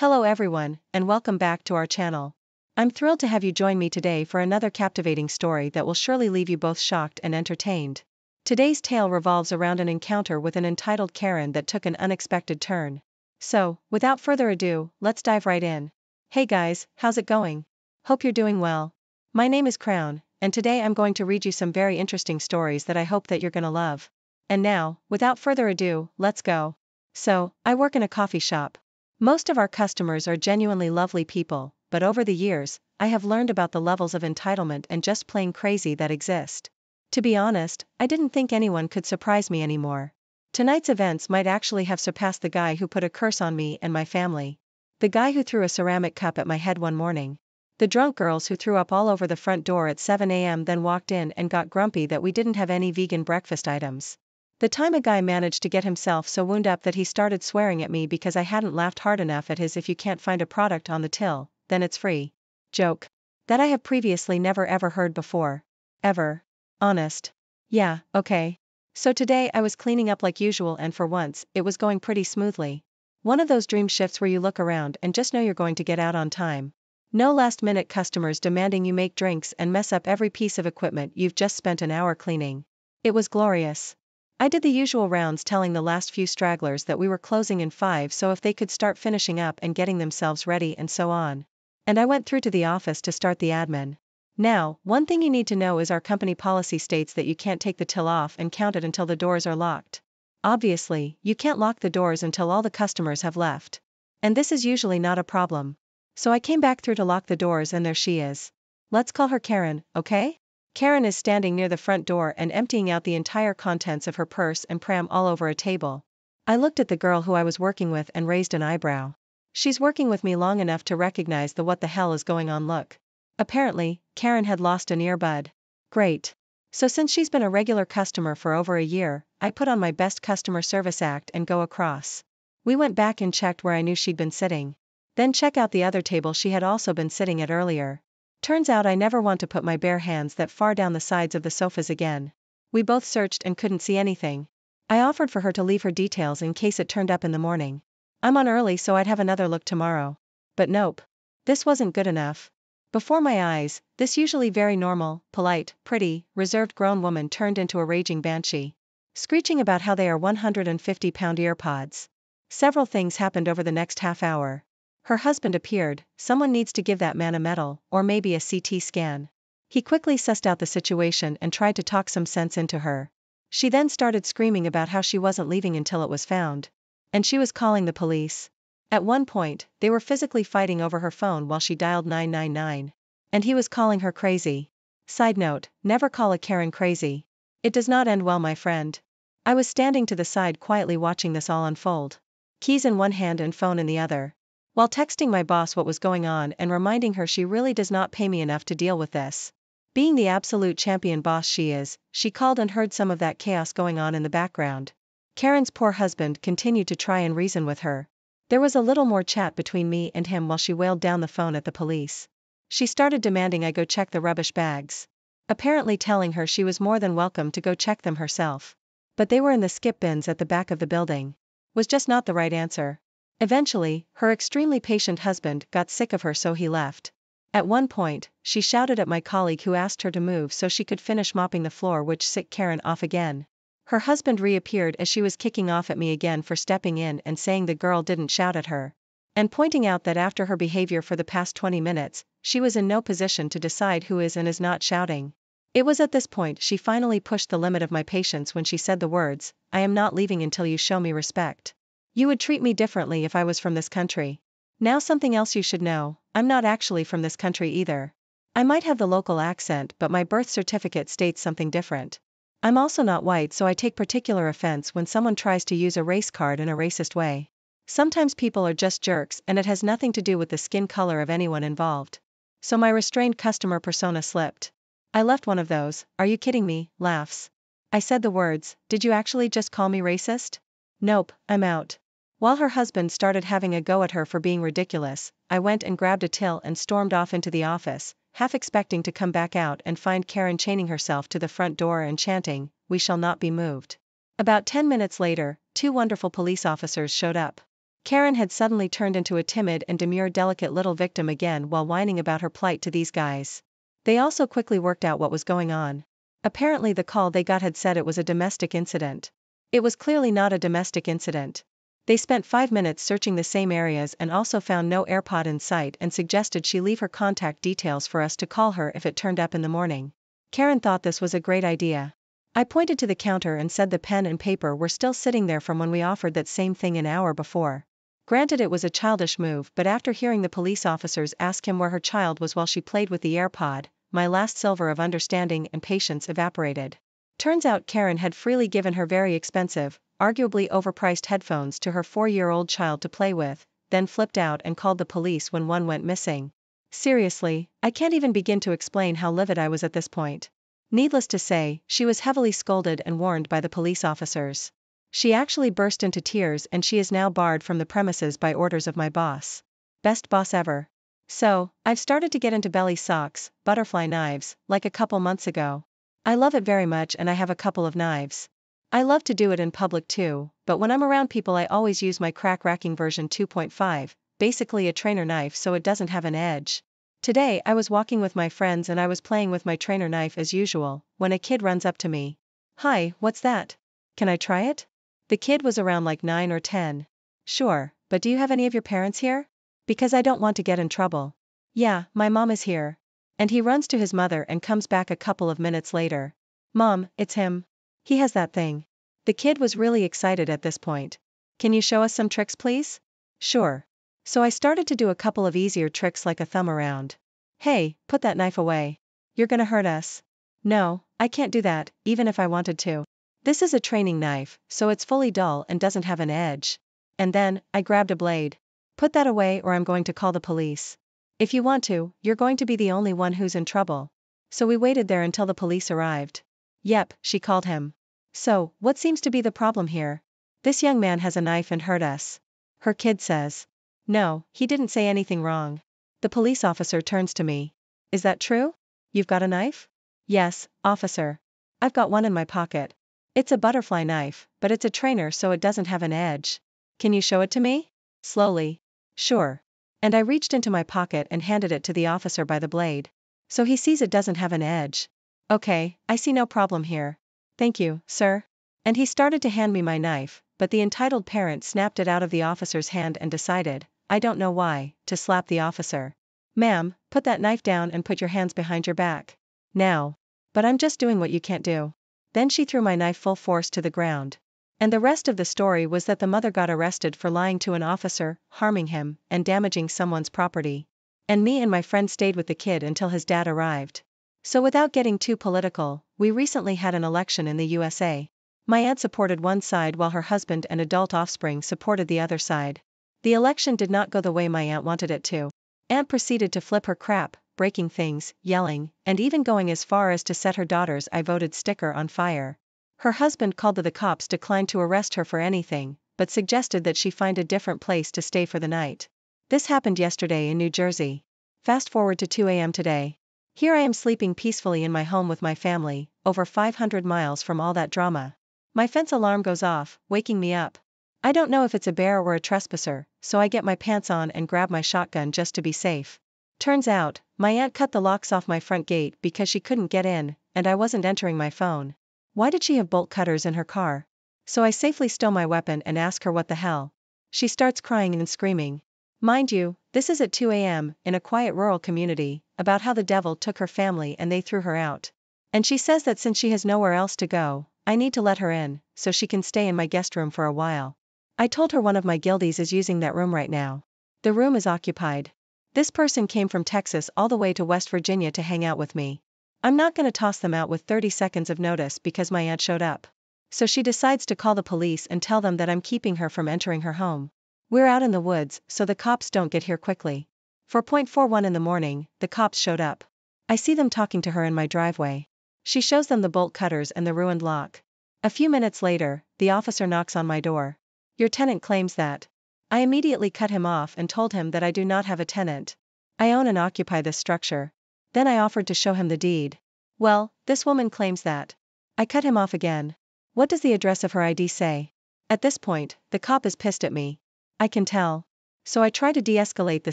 Hello everyone, and welcome back to our channel. I'm thrilled to have you join me today for another captivating story that will surely leave you both shocked and entertained. Today's tale revolves around an encounter with an entitled Karen that took an unexpected turn. So, without further ado, let's dive right in. Hey guys, how's it going? Hope you're doing well. My name is Crown, and today I'm going to read you some very interesting stories that I hope that you're gonna love. And now, without further ado, let's go. So, I work in a coffee shop. Most of our customers are genuinely lovely people, but over the years, I have learned about the levels of entitlement and just plain crazy that exist. To be honest, I didn't think anyone could surprise me anymore. Tonight's events might actually have surpassed the guy who put a curse on me and my family. The guy who threw a ceramic cup at my head one morning. The drunk girls who threw up all over the front door at 7 a.m. then walked in and got grumpy that we didn't have any vegan breakfast items. The time a guy managed to get himself so wound up that he started swearing at me because I hadn't laughed hard enough at his "if you can't find a product on the till, then it's free" joke. That I have previously never ever heard before. Ever. Honest. Yeah, okay. So today I was cleaning up like usual and for once, it was going pretty smoothly. One of those dream shifts where you look around and just know you're going to get out on time. No last-minute customers demanding you make drinks and mess up every piece of equipment you've just spent an hour cleaning. It was glorious. I did the usual rounds telling the last few stragglers that we were closing in 5 so if they could start finishing up and getting themselves ready and so on. And I went through to the office to start the admin. Now, one thing you need to know is our company policy states that you can't take the till off and count it until the doors are locked. Obviously, you can't lock the doors until all the customers have left. And this is usually not a problem. So I came back through to lock the doors and there she is. Let's call her Karen, okay? Karen is standing near the front door and emptying out the entire contents of her purse and pram all over a table. I looked at the girl who I was working with and raised an eyebrow. She's working with me long enough to recognize the "what the hell is going on" look. Apparently, Karen had lost an earbud. Great. So since she's been a regular customer for over a year, I put on my best customer service act and go across. We went back and checked where I knew she'd been sitting. Then check out the other table she had also been sitting at earlier. Turns out I never want to put my bare hands that far down the sides of the sofas again. We both searched and couldn't see anything. I offered for her to leave her details in case it turned up in the morning. I'm on early so I'd have another look tomorrow. But nope. This wasn't good enough. Before my eyes, this usually very normal, polite, pretty, reserved grown woman turned into a raging banshee. Screeching about how they are 150-pound earpods. Several things happened over the next half hour. Her husband appeared. Someone needs to give that man a medal, or maybe a CT scan. He quickly sussed out the situation and tried to talk some sense into her. She then started screaming about how she wasn't leaving until it was found. And she was calling the police. At one point, they were physically fighting over her phone while she dialed 999. And he was calling her crazy. Side note, never call a Karen crazy. It does not end well, my friend. I was standing to the side quietly watching this all unfold. Keys in one hand and phone in the other. While texting my boss what was going on and reminding her she really does not pay me enough to deal with this. Being the absolute champion boss she is, she called and heard some of that chaos going on in the background. Karen's poor husband continued to try and reason with her. There was a little more chat between me and him while she wailed down the phone at the police. She started demanding I go check the rubbish bags. Apparently telling her she was more than welcome to go check them herself. But they were in the skip bins at the back of the building. Was just not the right answer. Eventually, her extremely patient husband got sick of her so he left. At one point, she shouted at my colleague who asked her to move so she could finish mopping the floor, which set Karen off again. Her husband reappeared as she was kicking off at me again for stepping in and saying the girl didn't shout at her. And pointing out that after her behavior for the past 20 minutes, she was in no position to decide who is and is not shouting. It was at this point she finally pushed the limit of my patience when she said the words, "I am not leaving until you show me respect. You would treat me differently if I was from this country." Now something else you should know, I'm not actually from this country either. I might have the local accent but my birth certificate states something different. I'm also not white so I take particular offense when someone tries to use a race card in a racist way. Sometimes people are just jerks and it has nothing to do with the skin color of anyone involved. So my restrained customer persona slipped. I left one of those, "Are you kidding me?" laughs. I said the words, "Did you actually just call me racist?" "Nope, I'm out." While her husband started having a go at her for being ridiculous, I went and grabbed a till and stormed off into the office, half expecting to come back out and find Karen chaining herself to the front door and chanting, "We shall not be moved." About 10 minutes later, 2 wonderful police officers showed up. Karen had suddenly turned into a timid and demure delicate little victim again while whining about her plight to these guys. They also quickly worked out what was going on. Apparently the call they got had said it was a domestic incident. It was clearly not a domestic incident. They spent 5 minutes searching the same areas and also found no AirPod in sight and suggested she leave her contact details for us to call her if it turned up in the morning. Karen thought this was a great idea. I pointed to the counter and said the pen and paper were still sitting there from when we offered that same thing an hour before. Granted it was a childish move, but after hearing the police officers ask him where her child was while she played with the AirPod, my last silver of understanding and patience evaporated. Turns out Karen had freely given her very expensive, arguably overpriced headphones to her 4-year-old child to play with, then flipped out and called the police when one went missing. Seriously, I can't even begin to explain how livid I was at this point. Needless to say, she was heavily scolded and warned by the police officers. She actually burst into tears and she is now barred from the premises by orders of my boss. Best boss ever. So, I've started to get into belly socks, butterfly knives, like a couple months ago. I love it very much and I have a couple of knives. I love to do it in public too, but when I'm around people I always use my crack racking version 2.5, basically a trainer knife so it doesn't have an edge. Today I was walking with my friends and I was playing with my trainer knife as usual, when a kid runs up to me. Hi, what's that? Can I try it? The kid was around like 9 or 10. Sure, but do you have any of your parents here? Because I don't want to get in trouble. Yeah, my mom is here. And he runs to his mother and comes back a couple of minutes later. Mom, it's him. He has that thing. The kid was really excited at this point. Can you show us some tricks please? Sure. So I started to do a couple of easier tricks like a thumb around. Hey, put that knife away. You're gonna hurt us. No, I can't do that, even if I wanted to. This is a training knife, so it's fully dull and doesn't have an edge. And then, I grabbed a blade. Put that away or I'm going to call the police. If you want to, you're going to be the only one who's in trouble. So we waited there until the police arrived. Yep, she called him. So, what seems to be the problem here? This young man has a knife and hurt us. Her kid says. No, he didn't say anything wrong. The police officer turns to me. Is that true? You've got a knife? Yes, officer. I've got one in my pocket. It's a butterfly knife, but it's a trainer so it doesn't have an edge. Can you show it to me? Slowly. Sure. And I reached into my pocket and handed it to the officer by the blade. So he sees it doesn't have an edge. Okay, I see no problem here. Thank you, sir. And he started to hand me my knife, but the entitled parent snapped it out of the officer's hand and decided, I don't know why, to slap the officer. Ma'am, put that knife down and put your hands behind your back. Now. But I'm just doing what you can't do. Then she threw my knife full force to the ground. And the rest of the story was that the mother got arrested for lying to an officer, harming him, and damaging someone's property. And me and my friend stayed with the kid until his dad arrived. So without getting too political, we recently had an election in the USA. My aunt supported one side while her husband and adult offspring supported the other side. The election did not go the way my aunt wanted it to. Aunt proceeded to flip her crap, breaking things, yelling, and even going as far as to set her daughter's I voted sticker on fire. Her husband called the cops, declined to arrest her for anything, but suggested that she find a different place to stay for the night. This happened yesterday in New Jersey. Fast forward to 2 a.m. today. Here I am sleeping peacefully in my home with my family, over 500 miles from all that drama. My fence alarm goes off, waking me up. I don't know if it's a bear or a trespasser, so I get my pants on and grab my shotgun just to be safe. Turns out, my aunt cut the locks off my front gate because she couldn't get in, and I wasn't entering my phone. Why did she have bolt cutters in her car? So I safely stow my weapon and ask her what the hell. She starts crying and screaming. Mind you, this is at 2 a.m., in a quiet rural community, about how the devil took her family and they threw her out. And she says that since she has nowhere else to go, I need to let her in, so she can stay in my guest room for a while. I told her one of my guildies is using that room right now. The room is occupied. This person came from Texas all the way to West Virginia to hang out with me. I'm not gonna toss them out with 30 seconds of notice because my aunt showed up. So she decides to call the police and tell them that I'm keeping her from entering her home. We're out in the woods, so the cops don't get here quickly. 4:41 in the morning, the cops showed up. I see them talking to her in my driveway. She shows them the bolt cutters and the ruined lock. A few minutes later, the officer knocks on my door. Your tenant claims that. I immediately cut him off and told him that I do not have a tenant. I own and occupy this structure. Then I offered to show him the deed. Well, this woman claims that. I cut him off again. What does the address of her ID say? At this point, the cop is pissed at me. I can tell. So I try to de-escalate the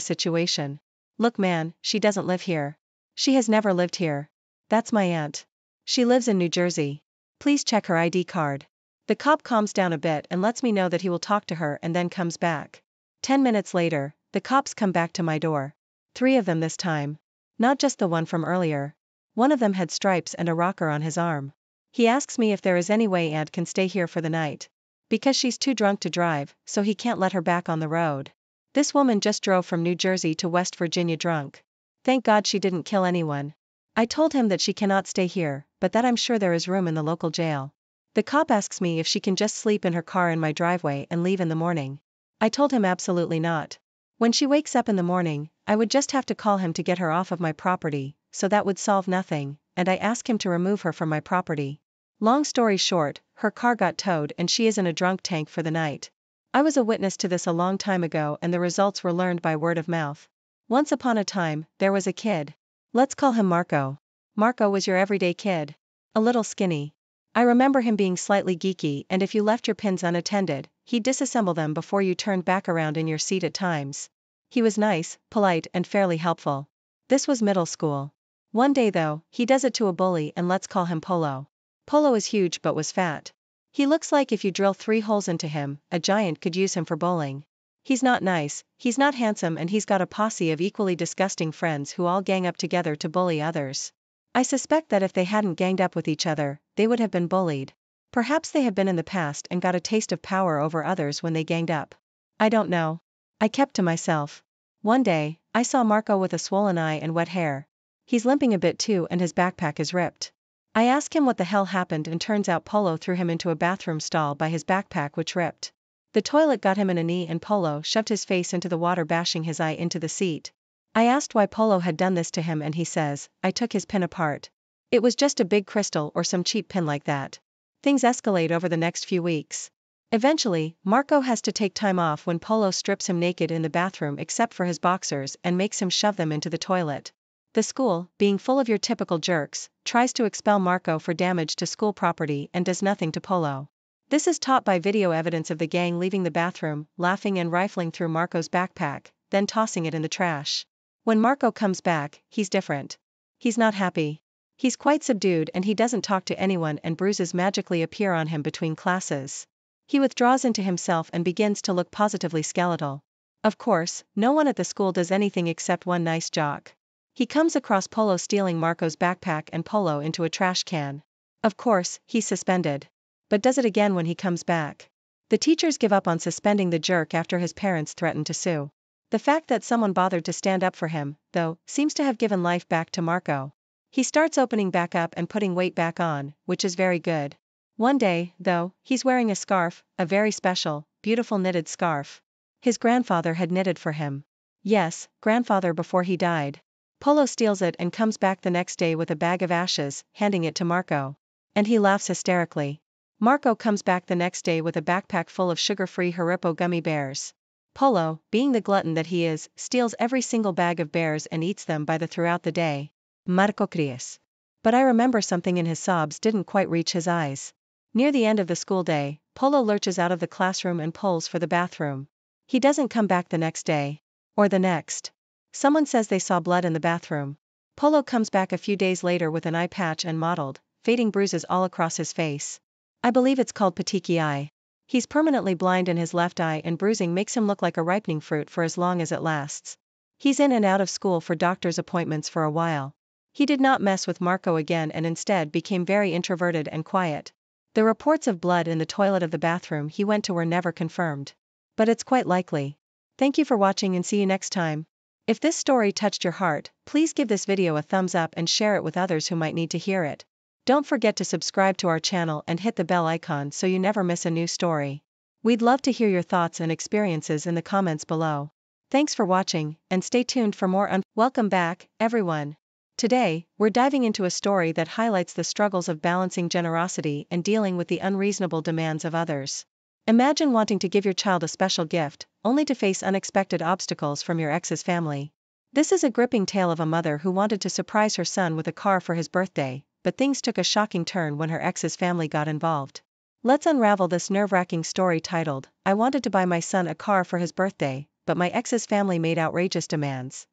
situation. Look man, she doesn't live here. She has never lived here. That's my aunt. She lives in New Jersey. Please check her ID card. The cop calms down a bit and lets me know that he will talk to her and then comes back. 10 minutes later, the cops come back to my door. 3 of them this time. Not just the one from earlier. One of them had stripes and a rocker on his arm. He asks me if there is any way Aunt can stay here for the night. Because she's too drunk to drive, so he can't let her back on the road. This woman just drove from New Jersey to West Virginia drunk. Thank God she didn't kill anyone. I told him that she cannot stay here, but that I'm sure there is room in the local jail. The cop asks me if she can just sleep in her car in my driveway and leave in the morning. I told him absolutely not. When she wakes up in the morning, I would just have to call him to get her off of my property, so that would solve nothing, and I ask him to remove her from my property. Long story short, her car got towed and she is in a drunk tank for the night. I was a witness to this a long time ago and the results were learned by word of mouth. Once upon a time, there was a kid. Let's call him Marco. Marco was your everyday kid. A little skinny. I remember him being slightly geeky and if you left your pins unattended, he'd disassemble them before you turned back around in your seat at times. He was nice, polite and fairly helpful. This was middle school. One day though, he does it to a bully and let's call him Polo. Polo is huge but was fat. He looks like if you drill 3 holes into him, a giant could use him for bowling. He's not nice, he's not handsome and he's got a posse of equally disgusting friends who all gang up together to bully others. I suspect that if they hadn't ganged up with each other, they would have been bullied. Perhaps they have been in the past and got a taste of power over others when they ganged up. I don't know. I kept to myself. One day, I saw Marco with a swollen eye and wet hair. He's limping a bit too and his backpack is ripped. I ask him what the hell happened and turns out Polo threw him into a bathroom stall by his backpack which ripped. The toilet got him in a knee and Polo shoved his face into the water bashing his eye into the seat. I asked why Polo had done this to him and he says, I took his pin apart. It was just a big crystal or some cheap pin like that. Things escalate over the next few weeks. Eventually, Marco has to take time off when Polo strips him naked in the bathroom except for his boxers and makes him shove them into the toilet. The school, being full of your typical jerks, tries to expel Marco for damage to school property and does nothing to Polo. This is taught by video evidence of the gang leaving the bathroom, laughing and rifling through Marco's backpack, then tossing it in the trash. When Marco comes back, he's different. He's not happy. He's quite subdued and he doesn't talk to anyone and bruises magically appear on him between classes. He withdraws into himself and begins to look positively skeletal. Of course, no one at the school does anything except one nice jock. He comes across Polo stealing Marco's backpack and Polo into a trash can. Of course, he's suspended. But does it again when he comes back. The teachers give up on suspending the jerk after his parents threaten to sue. The fact that someone bothered to stand up for him, though, seems to have given life back to Marco. He starts opening back up and putting weight back on, which is very good. One day, though, he's wearing a scarf, a very special, beautiful knitted scarf. His grandfather had knitted for him. Yes, grandfather before he died. Polo steals it and comes back the next day with a bag of ashes, handing it to Marco. And he laughs hysterically. Marco comes back the next day with a backpack full of sugar-free Haribo gummy bears. Polo, being the glutton that he is, steals every single bag of bears and eats them by the throughout the day. Marco cries. But I remember something in his sobs didn't quite reach his eyes. Near the end of the school day, Polo lurches out of the classroom and pulls for the bathroom. He doesn't come back the next day. Or the next. Someone says they saw blood in the bathroom. Polo comes back a few days later with an eye patch and mottled, fading bruises all across his face. I believe it's called petechiae eye. He's permanently blind in his left eye and bruising makes him look like a ripening fruit for as long as it lasts. He's in and out of school for doctor's appointments for a while. He did not mess with Marco again and instead became very introverted and quiet. The reports of blood in the toilet of the bathroom he went to were never confirmed. But it's quite likely. Thank you for watching and see you next time. If this story touched your heart, please give this video a thumbs up and share it with others who might need to hear it. Don't forget to subscribe to our channel and hit the bell icon so you never miss a new story. We'd love to hear your thoughts and experiences in the comments below. Thanks for watching, and stay tuned for more. Welcome back, everyone. Today, we're diving into a story that highlights the struggles of balancing generosity and dealing with the unreasonable demands of others. Imagine wanting to give your child a special gift, only to face unexpected obstacles from your ex's family. This is a gripping tale of a mother who wanted to surprise her son with a car for his birthday, but things took a shocking turn when her ex's family got involved. Let's unravel this nerve-wracking story titled, I wanted to buy my son a car for his birthday, but my ex's family made outrageous demands.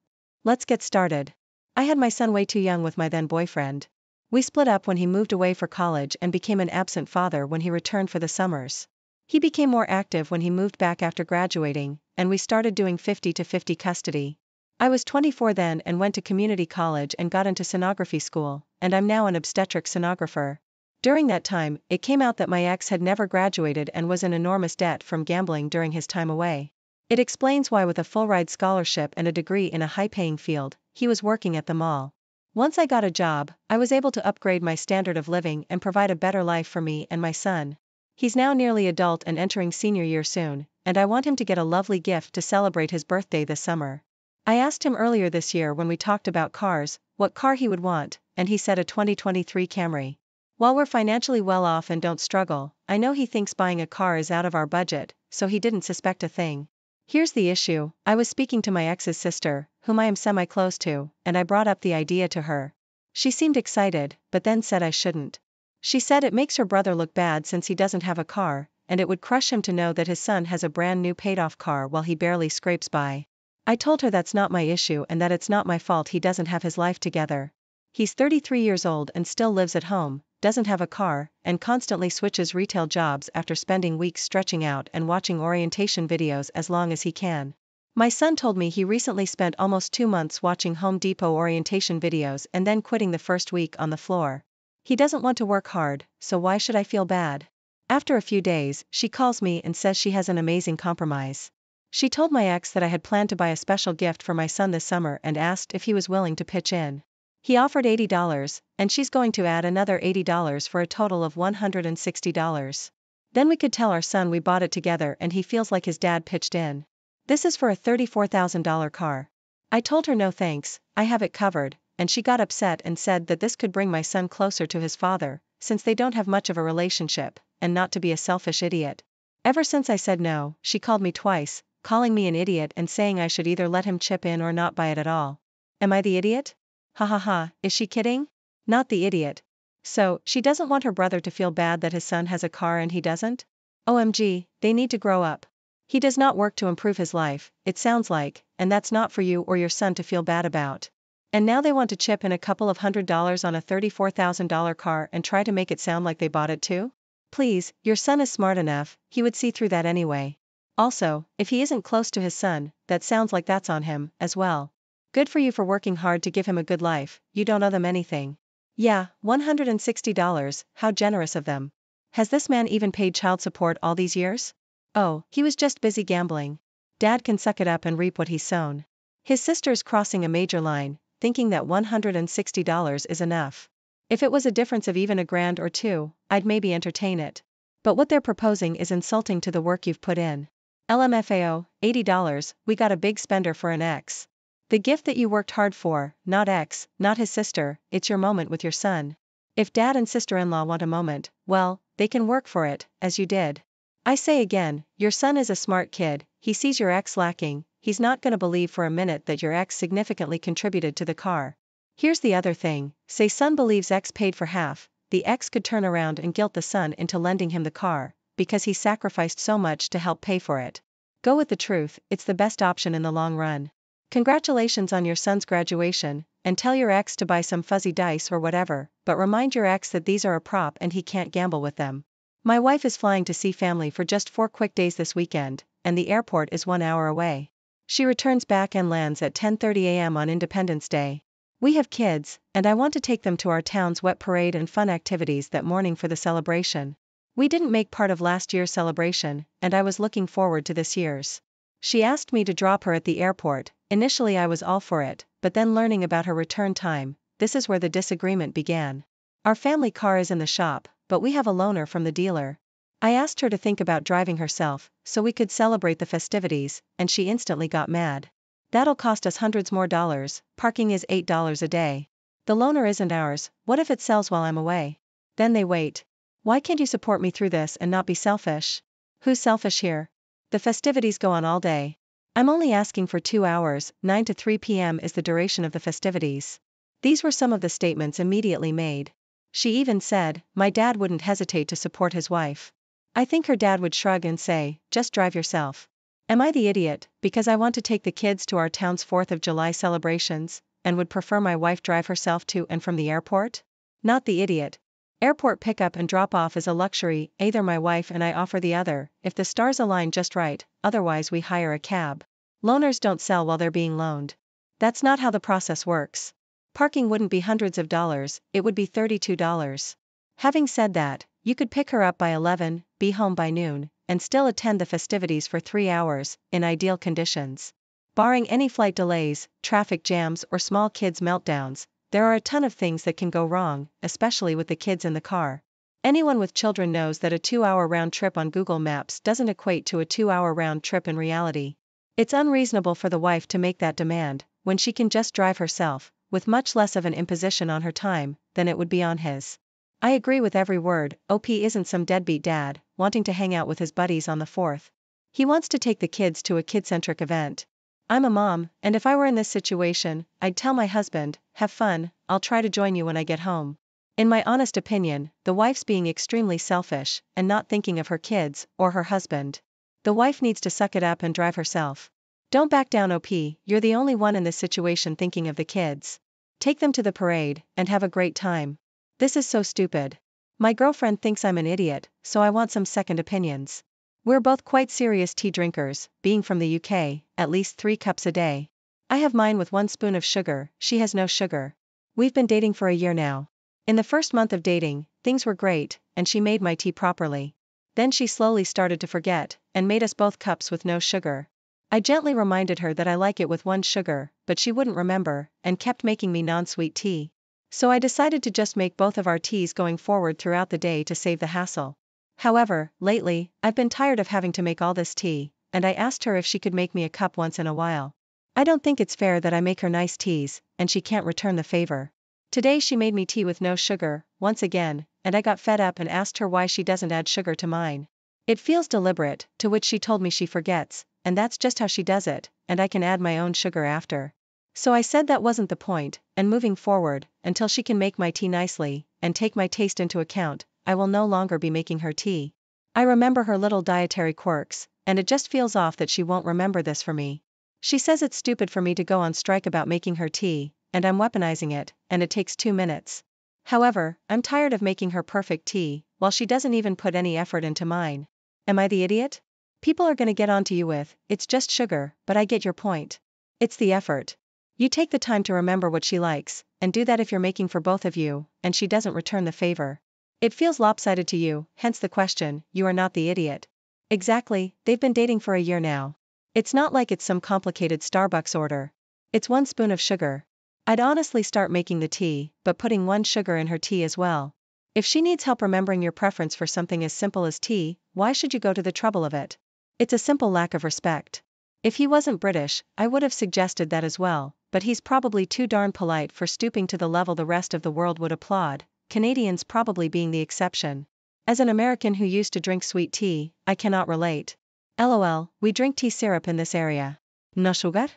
Let's get started. I had my son way too young with my then boyfriend. We split up when he moved away for college and became an absent father when he returned for the summers. He became more active when he moved back after graduating, and we started doing 50-50 custody. I was 24 then and went to community college and got into sonography school, and I'm now an obstetric sonographer. During that time, it came out that my ex had never graduated and was in enormous debt from gambling during his time away. It explains why, with a full-ride scholarship and a degree in a high-paying field, he was working at the mall. Once I got a job, I was able to upgrade my standard of living and provide a better life for me and my son. He's now nearly adult and entering senior year soon, and I want him to get a lovely gift to celebrate his birthday this summer. I asked him earlier this year when we talked about cars, what car he would want, and he said a 2023 Camry. While we're financially well off and don't struggle, I know he thinks buying a car is out of our budget, so he didn't suspect a thing. Here's the issue, I was speaking to my ex's sister, whom I am semi-close to, and I brought up the idea to her. She seemed excited, but then said I shouldn't. She said it makes her brother look bad since he doesn't have a car, and it would crush him to know that his son has a brand new paid-off car while he barely scrapes by. I told her that's not my issue and that it's not my fault he doesn't have his life together. He's 33 years old and still lives at home, doesn't have a car, and constantly switches retail jobs after spending weeks stretching out and watching orientation videos as long as he can. My son told me he recently spent almost 2 months watching Home Depot orientation videos and then quitting the first week on the floor. He doesn't want to work hard, so why should I feel bad? After a few days, she calls me and says she has an amazing compromise. She told my ex that I had planned to buy a special gift for my son this summer and asked if he was willing to pitch in. He offered $80, and she's going to add another $80 for a total of $160. Then we could tell our son we bought it together and he feels like his dad pitched in. This is for a $34,000 car. I told her no thanks, I have it covered, and she got upset and said that this could bring my son closer to his father, since they don't have much of a relationship, and not to be a selfish idiot. Ever since I said no, she called me twice, calling me an idiot and saying I should either let him chip in or not buy it at all. Am I the idiot? Ha ha ha, is she kidding? Not the idiot. So, she doesn't want her brother to feel bad that his son has a car and he doesn't? OMG, they need to grow up. He does not work to improve his life, it sounds like, and that's not for you or your son to feel bad about. And now they want to chip in a couple of $100s on a $34,000 car and try to make it sound like they bought it too? Please, your son is smart enough, he would see through that anyway. Also, if he isn't close to his son, that sounds like that's on him, as well. Good for you for working hard to give him a good life, you don't owe them anything. Yeah, $160, how generous of them. Has this man even paid child support all these years? Oh, he was just busy gambling. Dad can suck it up and reap what he's sown. His sister's crossing a major line, thinking that $160 is enough. If it was a difference of even $1,000 or $2,000, I'd maybe entertain it. But what they're proposing is insulting to the work you've put in. LMFAO, $80, we got a big spender for an ex. The gift that you worked hard for, not ex, not his sister, it's your moment with your son. If dad and sister-in-law want a moment, well, they can work for it, as you did. I say again, your son is a smart kid, he sees your ex lacking, he's not gonna believe for a minute that your ex significantly contributed to the car. Here's the other thing, say son believes ex paid for half, the ex could turn around and guilt the son into lending him the car, because he sacrificed so much to help pay for it. Go with the truth, it's the best option in the long run. Congratulations on your son's graduation, and tell your ex to buy some fuzzy dice or whatever, but remind your ex that these are a prop and he can't gamble with them. My wife is flying to see family for just 4 quick days this weekend, and the airport is 1 hour away. She returns back and lands at 10:30 a.m. on Independence Day. We have kids, and I want to take them to our town's wet parade and fun activities that morning for the celebration. We didn't make part of last year's celebration, and I was looking forward to this year's. She asked me to drop her at the airport. Initially I was all for it, but then learning about her return time, this is where the disagreement began. Our family car is in the shop, but we have a loaner from the dealer. I asked her to think about driving herself, so we could celebrate the festivities, and she instantly got mad. That'll cost us hundreds more dollars, parking is $8 a day. The loaner isn't ours, what if it sells while I'm away? Then they wait. Why can't you support me through this and not be selfish? Who's selfish here? The festivities go on all day. I'm only asking for 2 hours, 9 to 3 p.m. is the duration of the festivities. These were some of the statements immediately made. She even said, my dad wouldn't hesitate to support his wife. I think her dad would shrug and say, just drive yourself. Am I the idiot, because I want to take the kids to our town's 4th of July celebrations, and would prefer my wife drive herself to and from the airport? Not the idiot. Airport pickup and drop off is a luxury, either my wife and I offer the other, if the stars align just right, otherwise we hire a cab. Loaners don't sell while they're being loaned. That's not how the process works. Parking wouldn't be hundreds of dollars, it would be $32. Having said that, you could pick her up by 11, be home by noon, and still attend the festivities for 3 hours, in ideal conditions. Barring any flight delays, traffic jams or small kids' meltdowns, there are a ton of things that can go wrong, especially with the kids in the car. Anyone with children knows that a 2-hour round trip on Google Maps doesn't equate to a 2-hour round trip in reality. It's unreasonable for the wife to make that demand, when she can just drive herself, with much less of an imposition on her time, than it would be on his. I agree with every word. OP isn't some deadbeat dad, wanting to hang out with his buddies on the 4th. He wants to take the kids to a kid-centric event. I'm a mom, and if I were in this situation, I'd tell my husband, have fun, I'll try to join you when I get home. In my honest opinion, the wife's being extremely selfish, and not thinking of her kids, or her husband. The wife needs to suck it up and drive herself. Don't back down OP, you're the only one in this situation thinking of the kids. Take them to the parade, and have a great time. This is so stupid. My girlfriend thinks I'm an idiot, so I want some second opinions. We're both quite serious tea drinkers, being from the UK, at least 3 cups a day. I have mine with 1 spoon of sugar, she has no sugar. We've been dating for a year now. In the first month of dating, things were great, and she made my tea properly. Then she slowly started to forget, and made us both cups with no sugar. I gently reminded her that I like it with 1 sugar, but she wouldn't remember, and kept making me non-sweet tea. So I decided to just make both of our teas going forward throughout the day to save the hassle. However, lately, I've been tired of having to make all this tea, and I asked her if she could make me a cup once in a while. I don't think it's fair that I make her nice teas, and she can't return the favor. Today she made me tea with no sugar, once again, and I got fed up and asked her why she doesn't add sugar to mine. It feels deliberate, to which she told me she forgets, and that's just how she does it, and I can add my own sugar after. So I said that wasn't the point, and moving forward, until she can make my tea nicely, and take my taste into account, I will no longer be making her tea. I remember her little dietary quirks, and it just feels off that she won't remember this for me. She says it's stupid for me to go on strike about making her tea, and I'm weaponizing it, and it takes 2 minutes. However, I'm tired of making her perfect tea, while she doesn't even put any effort into mine. Am I the idiot? People are gonna get onto you with, it's just sugar, but I get your point. It's the effort. You take the time to remember what she likes, and do that if you're making for both of you, and she doesn't return the favor. It feels lopsided to you, hence the question, you are not the idiot. Exactly, they've been dating for a year now. It's not like it's some complicated Starbucks order. It's 1 spoon of sugar. I'd honestly start making the tea, but putting 1 sugar in her tea as well. If she needs help remembering your preference for something as simple as tea, why should you go to the trouble of it? It's a simple lack of respect. If he wasn't British, I would have suggested that as well, but he's probably too darn polite for stooping to the level the rest of the world would applaud, Canadians probably being the exception. As an American who used to drink sweet tea, I cannot relate. LOL, we drink tea syrup in this area. No sugar?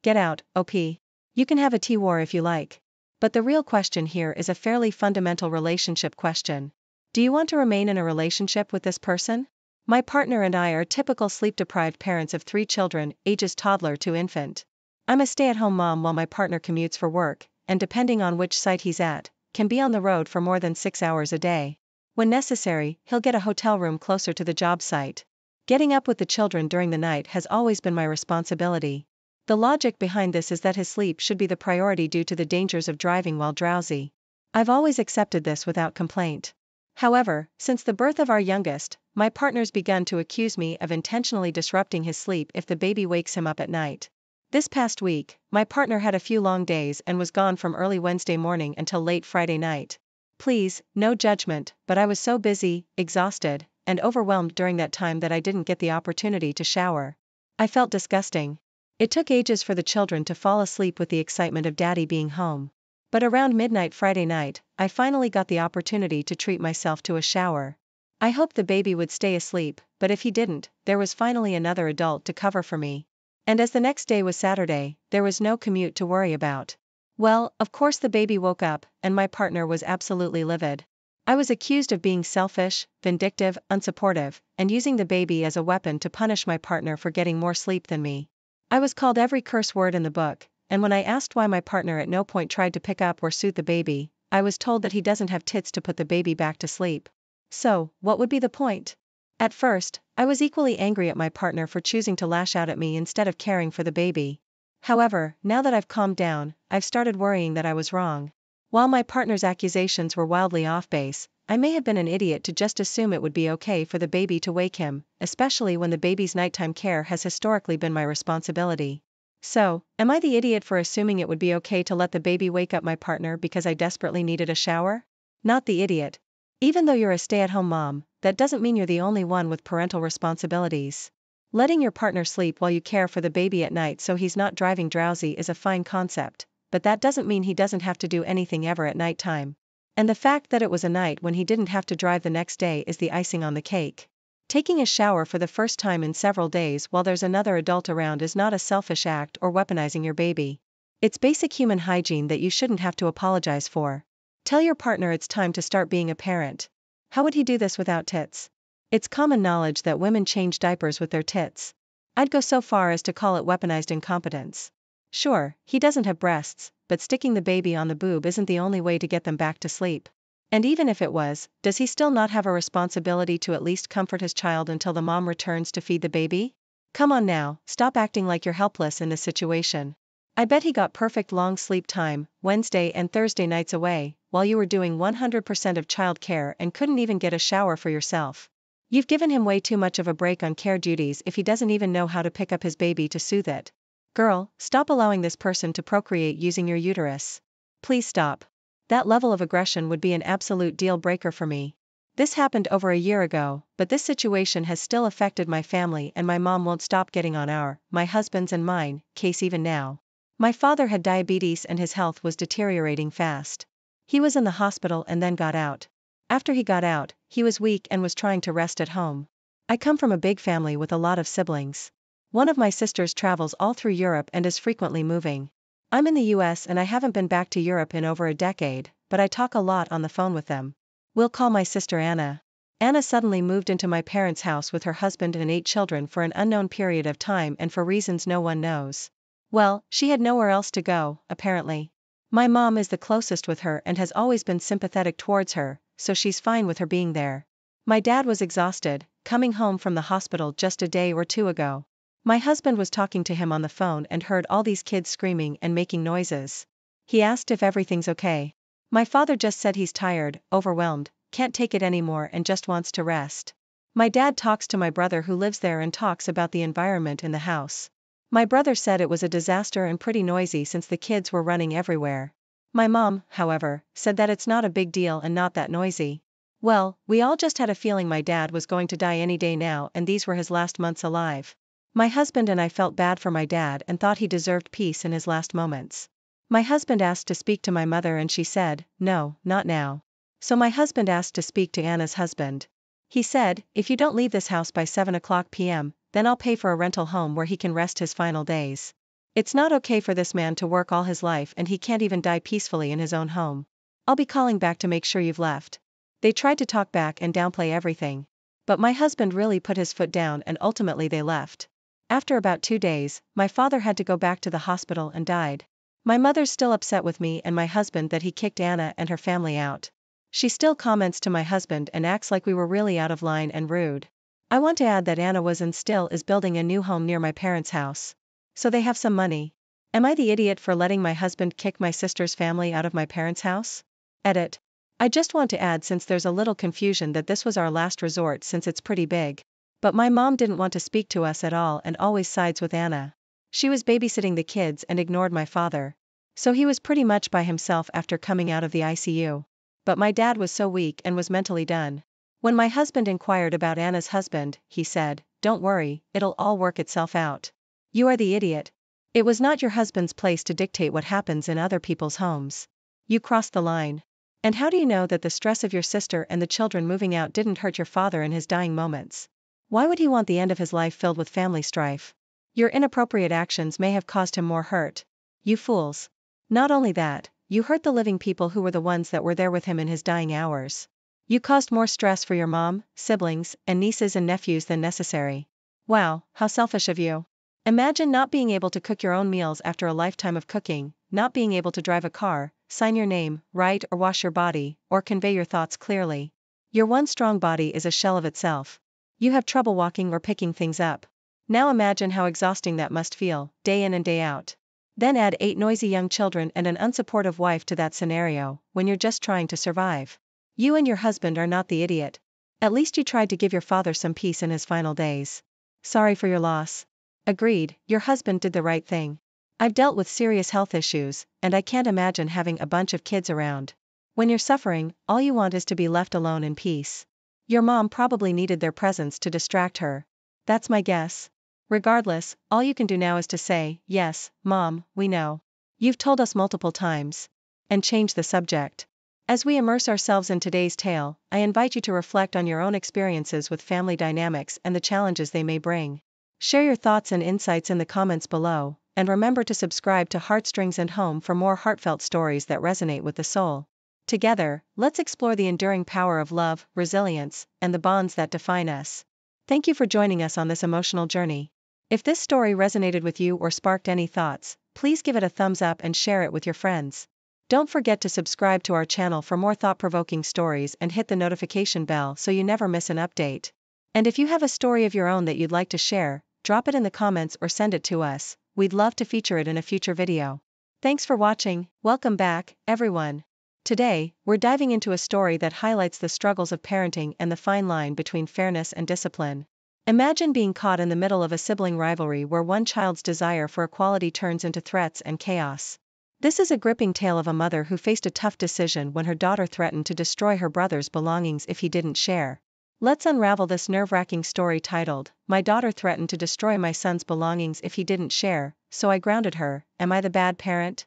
Get out, OP. You can have a tea war if you like. But the real question here is a fairly fundamental relationship question. Do you want to remain in a relationship with this person? My partner and I are typical sleep-deprived parents of 3 children, ages toddler to infant. I'm a stay-at-home mom while my partner commutes for work, and depending on which site he's at, can be on the road for more than 6 hours a day. When necessary, he'll get a hotel room closer to the job site. Getting up with the children during the night has always been my responsibility. The logic behind this is that his sleep should be the priority due to the dangers of driving while drowsy. I've always accepted this without complaint. However, since the birth of our youngest, my partner's begun to accuse me of intentionally disrupting his sleep if the baby wakes him up at night. This past week, my partner had a few long days and was gone from early Wednesday morning until late Friday night. Please, no judgment, but I was so busy, exhausted, and overwhelmed during that time that I didn't get the opportunity to shower. I felt disgusting. It took ages for the children to fall asleep with the excitement of daddy being home. But around midnight Friday night, I finally got the opportunity to treat myself to a shower. I hoped the baby would stay asleep, but if he didn't, there was finally another adult to cover for me. And as the next day was Saturday, there was no commute to worry about. Well, of course the baby woke up, and my partner was absolutely livid. I was accused of being selfish, vindictive, unsupportive, and using the baby as a weapon to punish my partner for getting more sleep than me. I was called every curse word in the book, and when I asked why my partner at no point tried to pick up or soothe the baby, I was told that he doesn't have tits to put the baby back to sleep. So, what would be the point? At first, I was equally angry at my partner for choosing to lash out at me instead of caring for the baby. However, now that I've calmed down, I've started worrying that I was wrong. While my partner's accusations were wildly off base, I may have been an idiot to just assume it would be okay for the baby to wake him, especially when the baby's nighttime care has historically been my responsibility. So, am I the idiot for assuming it would be okay to let the baby wake up my partner because I desperately needed a shower? Not the idiot. Even though you're a stay-at-home mom, that doesn't mean you're the only one with parental responsibilities. Letting your partner sleep while you care for the baby at night so he's not driving drowsy is a fine concept, but that doesn't mean he doesn't have to do anything ever at nighttime. And the fact that it was a night when he didn't have to drive the next day is the icing on the cake. Taking a shower for the first time in several days while there's another adult around is not a selfish act or weaponizing your baby. It's basic human hygiene that you shouldn't have to apologize for. Tell your partner it's time to start being a parent. How would he do this without tits? It's common knowledge that women change diapers with their tits. I'd go so far as to call it weaponized incompetence. Sure, he doesn't have breasts, but sticking the baby on the boob isn't the only way to get them back to sleep. And even if it was, does he still not have a responsibility to at least comfort his child until the mom returns to feed the baby? Come on now, stop acting like you're helpless in this situation. I bet he got perfect long sleep time, Wednesday and Thursday nights away, while you were doing 100% of child care and couldn't even get a shower for yourself. You've given him way too much of a break on care duties if he doesn't even know how to pick up his baby to soothe it. Girl, stop allowing this person to procreate using your uterus. Please stop. That level of aggression would be an absolute deal breaker for me. This happened over a year ago, but this situation has still affected my family and my mom won't stop getting on my husband's and mine, case even now. My father had diabetes and his health was deteriorating fast. He was in the hospital and then got out. After he got out, he was weak and was trying to rest at home. I come from a big family with a lot of siblings. One of my sisters travels all through Europe and is frequently moving. I'm in the US and I haven't been back to Europe in over a decade, but I talk a lot on the phone with them. We'll call my sister Anna. Anna suddenly moved into my parents' house with her husband and 8 children for an unknown period of time and for reasons no one knows. Well, she had nowhere else to go, apparently. My mom is the closest with her and has always been sympathetic towards her, so she's fine with her being there. My dad was exhausted, coming home from the hospital just a day or two ago. My husband was talking to him on the phone and heard all these kids screaming and making noises. He asked if everything's okay. My father just said he's tired, overwhelmed, can't take it anymore and just wants to rest. My dad talks to my brother who lives there and talks about the environment in the house. My brother said it was a disaster and pretty noisy since the kids were running everywhere. My mom, however, said that it's not a big deal and not that noisy. Well, we all just had a feeling my dad was going to die any day now and these were his last months alive. My husband and I felt bad for my dad and thought he deserved peace in his last moments. My husband asked to speak to my mother and she said, no, not now. So my husband asked to speak to Anna's husband. He said, if you don't leave this house by 7:00 p.m., then I'll pay for a rental home where he can rest his final days. It's not okay for this man to work all his life and he can't even die peacefully in his own home. I'll be calling back to make sure you've left. They tried to talk back and downplay everything. But my husband really put his foot down and ultimately they left. After about 2 days, my father had to go back to the hospital and died. My mother's still upset with me and my husband that he kicked Anna and her family out. She still comments to my husband and acts like we were really out of line and rude. I want to add that Anna was and still is building a new home near my parents' house. So they have some money. Am I the idiot for letting my husband kick my sister's family out of my parents' house? Edit. I just want to add since there's a little confusion that this was our last resort since it's pretty big. But my mom didn't want to speak to us at all and always sides with Anna. She was babysitting the kids and ignored my father. So he was pretty much by himself after coming out of the ICU. But my dad was so weak and was mentally done. When my husband inquired about Anna's husband, he said, don't worry, it'll all work itself out. You are the idiot. It was not your husband's place to dictate what happens in other people's homes. You crossed the line. And how do you know that the stress of your sister and the children moving out didn't hurt your father in his dying moments? Why would he want the end of his life filled with family strife? Your inappropriate actions may have caused him more hurt. You fools. Not only that, you hurt the living people who were the ones that were there with him in his dying hours. You caused more stress for your mom, siblings, and nieces and nephews than necessary. Wow, how selfish of you. Imagine not being able to cook your own meals after a lifetime of cooking, not being able to drive a car, sign your name, write or wash your body, or convey your thoughts clearly. Your one strong body is a shell of itself. You have trouble walking or picking things up. Now imagine how exhausting that must feel, day in and day out. Then add 8 noisy young children and an unsupportive wife to that scenario, when you're just trying to survive. You and your husband are not the idiot. At least you tried to give your father some peace in his final days. Sorry for your loss. Agreed, your husband did the right thing. I've dealt with serious health issues, and I can't imagine having a bunch of kids around. When you're suffering, all you want is to be left alone in peace. Your mom probably needed their presence to distract her. That's my guess. Regardless, all you can do now is to say, yes, Mom, we know. You've told us multiple times. And change the subject. As we immerse ourselves in today's tale, I invite you to reflect on your own experiences with family dynamics and the challenges they may bring. Share your thoughts and insights in the comments below, and remember to subscribe to Heartstrings and Home for more heartfelt stories that resonate with the soul. Together, let's explore the enduring power of love, resilience, and the bonds that define us. Thank you for joining us on this emotional journey. If this story resonated with you or sparked any thoughts, please give it a thumbs up and share it with your friends. Don't forget to subscribe to our channel for more thought-provoking stories and hit the notification bell so you never miss an update. And if you have a story of your own that you'd like to share, drop it in the comments or send it to us. We'd love to feature it in a future video. Thanks for watching. Welcome back, everyone. Today, we're diving into a story that highlights the struggles of parenting and the fine line between fairness and discipline. Imagine being caught in the middle of a sibling rivalry where one child's desire for equality turns into threats and chaos. This is a gripping tale of a mother who faced a tough decision when her daughter threatened to destroy her brother's belongings if he didn't share. Let's unravel this nerve-wracking story titled, "My daughter threatened to destroy my son's belongings if he didn't share, so I grounded her. Am I the bad parent?"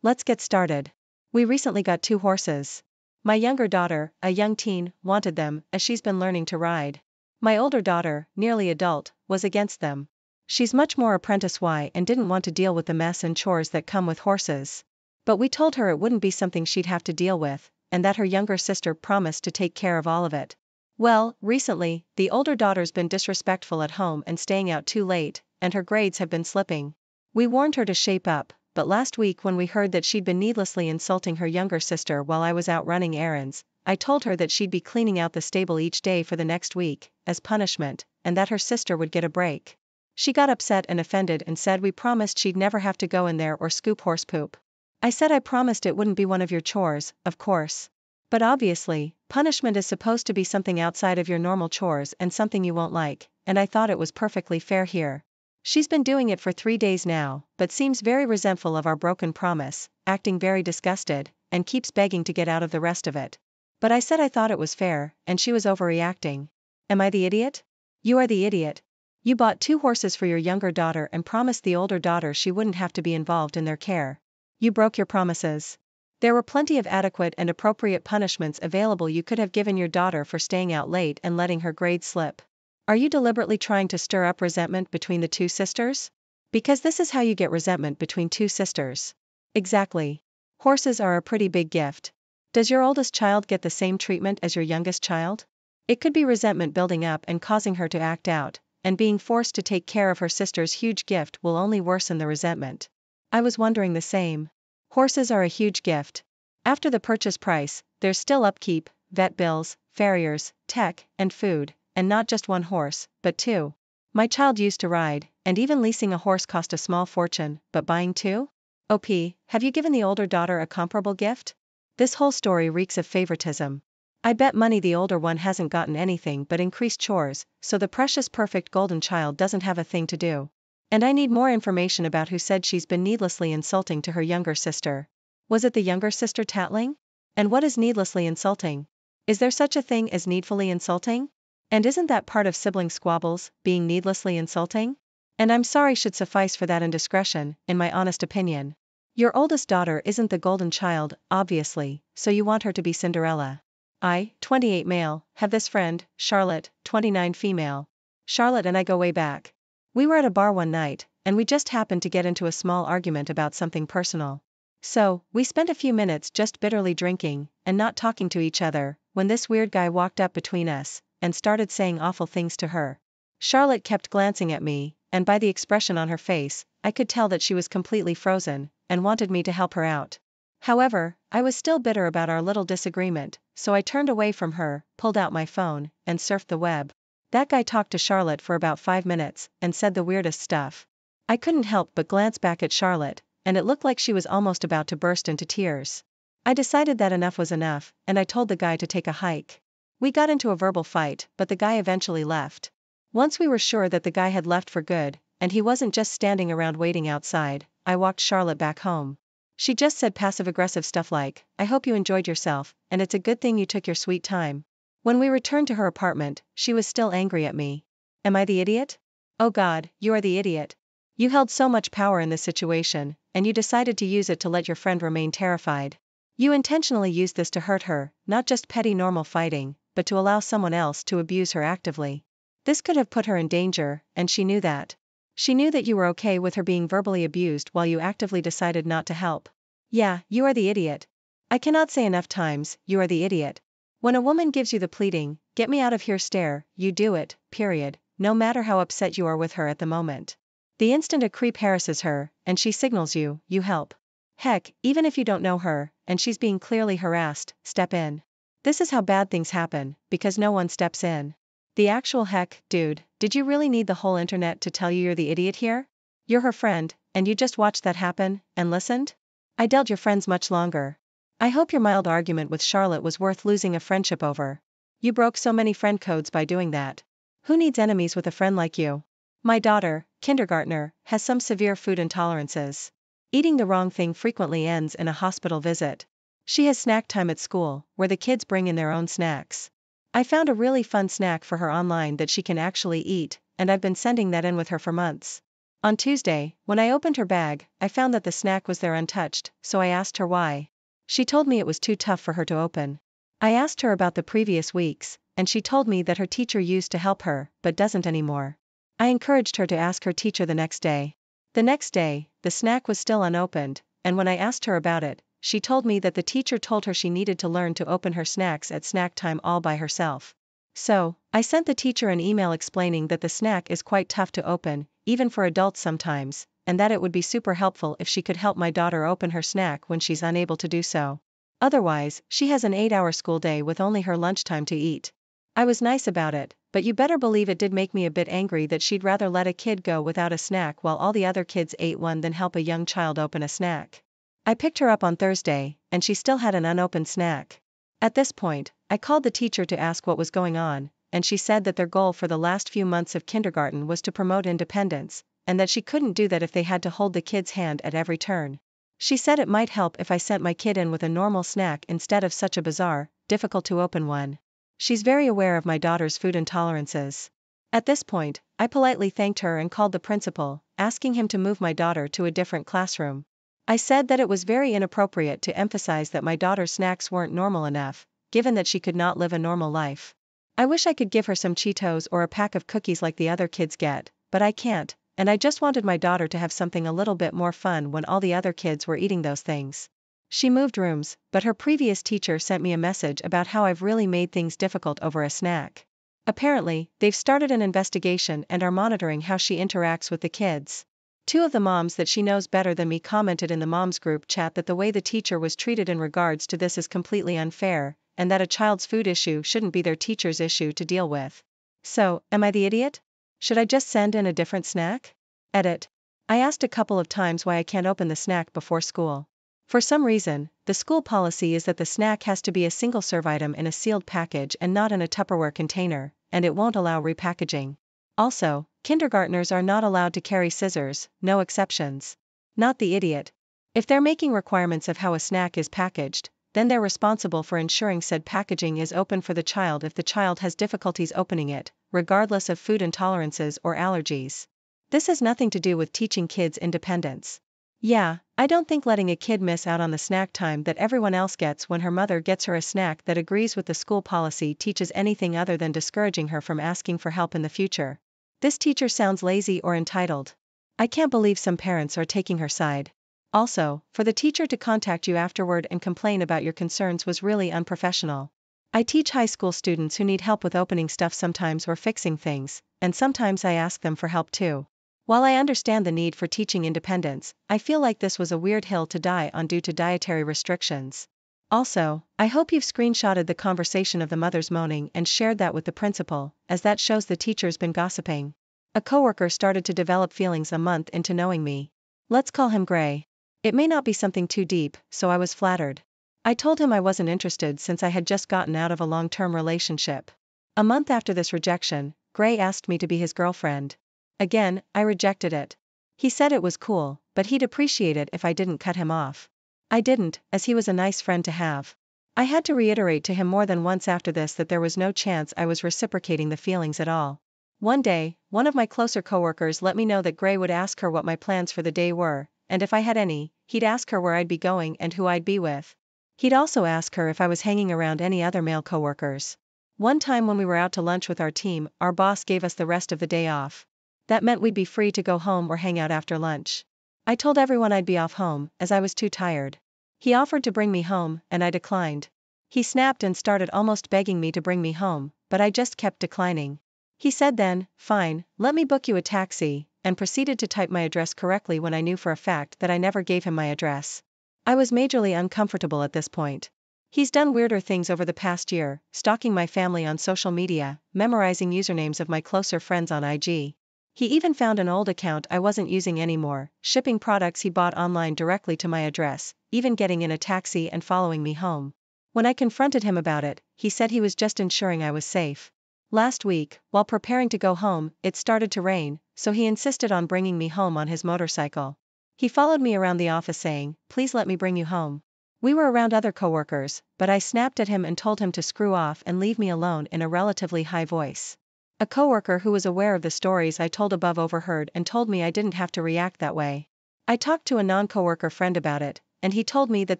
Let's get started. We recently got 2 horses. My younger daughter, a young teen, wanted them, as she's been learning to ride. My older daughter, nearly adult, was against them. She's much more apprentice-y and didn't want to deal with the mess and chores that come with horses. But we told her it wouldn't be something she'd have to deal with, and that her younger sister promised to take care of all of it. Well, recently, the older daughter's been disrespectful at home and staying out too late, and her grades have been slipping. We warned her to shape up, but last week when we heard that she'd been needlessly insulting her younger sister while I was out running errands, I told her that she'd be cleaning out the stable each day for the next week, as punishment, and that her sister would get a break. She got upset and offended and said we promised she'd never have to go in there or scoop horse poop. I said I promised it wouldn't be one of your chores, of course. But obviously, punishment is supposed to be something outside of your normal chores and something you won't like, and I thought it was perfectly fair here. She's been doing it for 3 days now, but seems very resentful of our broken promise, acting very disgusted, and keeps begging to get out of the rest of it. But I said I thought it was fair, and she was overreacting. Am I the idiot? You are the idiot. You bought 2 horses for your younger daughter and promised the older daughter she wouldn't have to be involved in their care. You broke your promises. There were plenty of adequate and appropriate punishments available you could have given your daughter for staying out late and letting her grades slip. Are you deliberately trying to stir up resentment between the 2 sisters? Because this is how you get resentment between 2 sisters. Exactly. Horses are a pretty big gift. Does your oldest child get the same treatment as your youngest child? It could be resentment building up and causing her to act out, and being forced to take care of her sister's huge gift will only worsen the resentment. I was wondering the same. Horses are a huge gift. After the purchase price, there's still upkeep, vet bills, farriers, tech, and food, and not just 1 horse, but 2. My child used to ride, and even leasing a horse cost a small fortune, but buying 2? OP, have you given the older daughter a comparable gift? This whole story reeks of favoritism. I bet money the older one hasn't gotten anything but increased chores, so the precious perfect golden child doesn't have a thing to do. And I need more information about who said she's been needlessly insulting to her younger sister. Was it the younger sister tattling? And what is needlessly insulting? Is there such a thing as needfully insulting? And isn't that part of sibling squabbles, being needlessly insulting? And I'm sorry should suffice for that indiscretion, in my honest opinion. Your oldest daughter isn't the golden child, obviously, so you want her to be Cinderella. I, 28 male, have this friend, Charlotte, 29 female. Charlotte and I go way back. We were at a bar one night, and we just happened to get into a small argument about something personal. So, we spent a few minutes just bitterly drinking, and not talking to each other, when this weird guy walked up between us and started saying awful things to her. Charlotte kept glancing at me, and by the expression on her face, I could tell that she was completely frozen and wanted me to help her out. However, I was still bitter about our little disagreement, so I turned away from her, pulled out my phone, and surfed the web. That guy talked to Charlotte for about 5 minutes and said the weirdest stuff. I couldn't help but glance back at Charlotte, and it looked like she was almost about to burst into tears. I decided that enough was enough, and I told the guy to take a hike. We got into a verbal fight, but the guy eventually left. Once we were sure that the guy had left for good, and he wasn't just standing around waiting outside, I walked Charlotte back home. She just said passive-aggressive stuff like, "I hope you enjoyed yourself, and it's a good thing you took your sweet time." When we returned to her apartment, she was still angry at me. Am I the idiot? Oh God, you are the idiot. You held so much power in this situation, and you decided to use it to let your friend remain terrified. You intentionally used this to hurt her, not just petty normal fighting, but to allow someone else to abuse her actively. This could have put her in danger, and she knew that. She knew that you were okay with her being verbally abused while you actively decided not to help. Yeah, you are the idiot. I cannot say enough times, you are the idiot. When a woman gives you the pleading, "Get me out of here" stare, you do it, period, no matter how upset you are with her at the moment. The instant a creep harasses her, and she signals you, you help. Heck, even if you don't know her, and she's being clearly harassed, step in. This is how bad things happen, because no one steps in. The actual heck, dude, did you really need the whole internet to tell you you're the idiot here? You're her friend, and you just watched that happen, and listened? I doubt your friends much longer. I hope your mild argument with Charlotte was worth losing a friendship over. You broke so many friend codes by doing that. Who needs enemies with a friend like you? My daughter, kindergartner, has some severe food intolerances. Eating the wrong thing frequently ends in a hospital visit. She has snack time at school, where the kids bring in their own snacks. I found a really fun snack for her online that she can actually eat, and I've been sending that in with her for months. On Tuesday, when I opened her bag, I found that the snack was there untouched, so I asked her why. She told me it was too tough for her to open. I asked her about the previous weeks, and she told me that her teacher used to help her, but doesn't anymore. I encouraged her to ask her teacher the next day. The next day, the snack was still unopened, and when I asked her about it, she told me that the teacher told her she needed to learn to open her snacks at snack time all by herself. So, I sent the teacher an email explaining that the snack is quite tough to open, even for adults sometimes, and that it would be super helpful if she could help my daughter open her snack when she's unable to do so. Otherwise, she has an 8-hour school day with only her lunchtime to eat. I was nice about it, but you better believe it did make me a bit angry that she'd rather let a kid go without a snack while all the other kids ate one than help a young child open a snack. I picked her up on Thursday, and she still had an unopened snack. At this point, I called the teacher to ask what was going on, and she said that their goal for the last few months of kindergarten was to promote independence, and that she couldn't do that if they had to hold the kid's hand at every turn. She said it might help if I sent my kid in with a normal snack instead of such a bizarre, difficult to open one. She's very aware of my daughter's food intolerances. At this point, I politely thanked her and called the principal, asking him to move my daughter to a different classroom. I said that it was very inappropriate to emphasize that my daughter's snacks weren't normal enough, given that she could not live a normal life. I wish I could give her some Cheetos or a pack of cookies like the other kids get, but I can't, and I just wanted my daughter to have something a little bit more fun when all the other kids were eating those things. She moved rooms, but her previous teacher sent me a message about how I've really made things difficult over a snack. Apparently, they've started an investigation and are monitoring how she interacts with the kids. 2 of the moms that she knows better than me commented in the moms group chat that the way the teacher was treated in regards to this is completely unfair, and that a child's food issue shouldn't be their teacher's issue to deal with. So, am I the idiot? Should I just send in a different snack? Edit. I asked a couple of times why I can't open the snack before school. For some reason, the school policy is that the snack has to be a single-serve item in a sealed package and not in a Tupperware container, and it won't allow repackaging. Also, kindergartners are not allowed to carry scissors, no exceptions. Not the idiot. If they're making requirements of how a snack is packaged, then they're responsible for ensuring said packaging is open for the child if the child has difficulties opening it, regardless of food intolerances or allergies. This has nothing to do with teaching kids independence. Yeah, I don't think letting a kid miss out on the snack time that everyone else gets when her mother gets her a snack that agrees with the school policy teaches anything other than discouraging her from asking for help in the future. This teacher sounds lazy or entitled. I can't believe some parents are taking her side. Also, for the teacher to contact you afterward and complain about your concerns was really unprofessional. I teach high school students who need help with opening stuff sometimes or fixing things, and sometimes I ask them for help too. While I understand the need for teaching independence, I feel like this was a weird hill to die on due to dietary restrictions. Also, I hope you've screenshotted the conversation of the mothers moaning and shared that with the principal, as that shows the teacher's been gossiping. A coworker started to develop feelings a month into knowing me. Let's call him Gray. It may not be something too deep, so I was flattered. I told him I wasn't interested since I had just gotten out of a long-term relationship. A month after this rejection, Gray asked me to be his girlfriend. Again, I rejected it. He said it was cool, but he'd appreciate it if I didn't cut him off. I didn't, as he was a nice friend to have. I had to reiterate to him more than once after this that there was no chance I was reciprocating the feelings at all. One day, one of my closer coworkers let me know that Gray would ask her what my plans for the day were, and if I had any, he'd ask her where I'd be going and who I'd be with. He'd also ask her if I was hanging around any other male coworkers. One time when we were out to lunch with our team, our boss gave us the rest of the day off. That meant we'd be free to go home or hang out after lunch. I told everyone I'd be off home, as I was too tired. He offered to bring me home, and I declined. He snapped and started almost begging me to bring me home, but I just kept declining. He said then, "Fine, let me book you a taxi," and proceeded to type my address correctly when I knew for a fact that I never gave him my address. I was majorly uncomfortable at this point. He's done weirder things over the past year, stalking my family on social media, memorizing usernames of my closer friends on IG. He even found an old account I wasn't using anymore, shipping products he bought online directly to my address, even getting in a taxi and following me home. When I confronted him about it, he said he was just ensuring I was safe. Last week, while preparing to go home, it started to rain, so he insisted on bringing me home on his motorcycle. He followed me around the office saying, "Please let me bring you home." We were around other coworkers, but I snapped at him and told him to screw off and leave me alone in a relatively high voice. A coworker who was aware of the stories I told above overheard and told me I didn't have to react that way. I talked to a non-coworker friend about it, and he told me that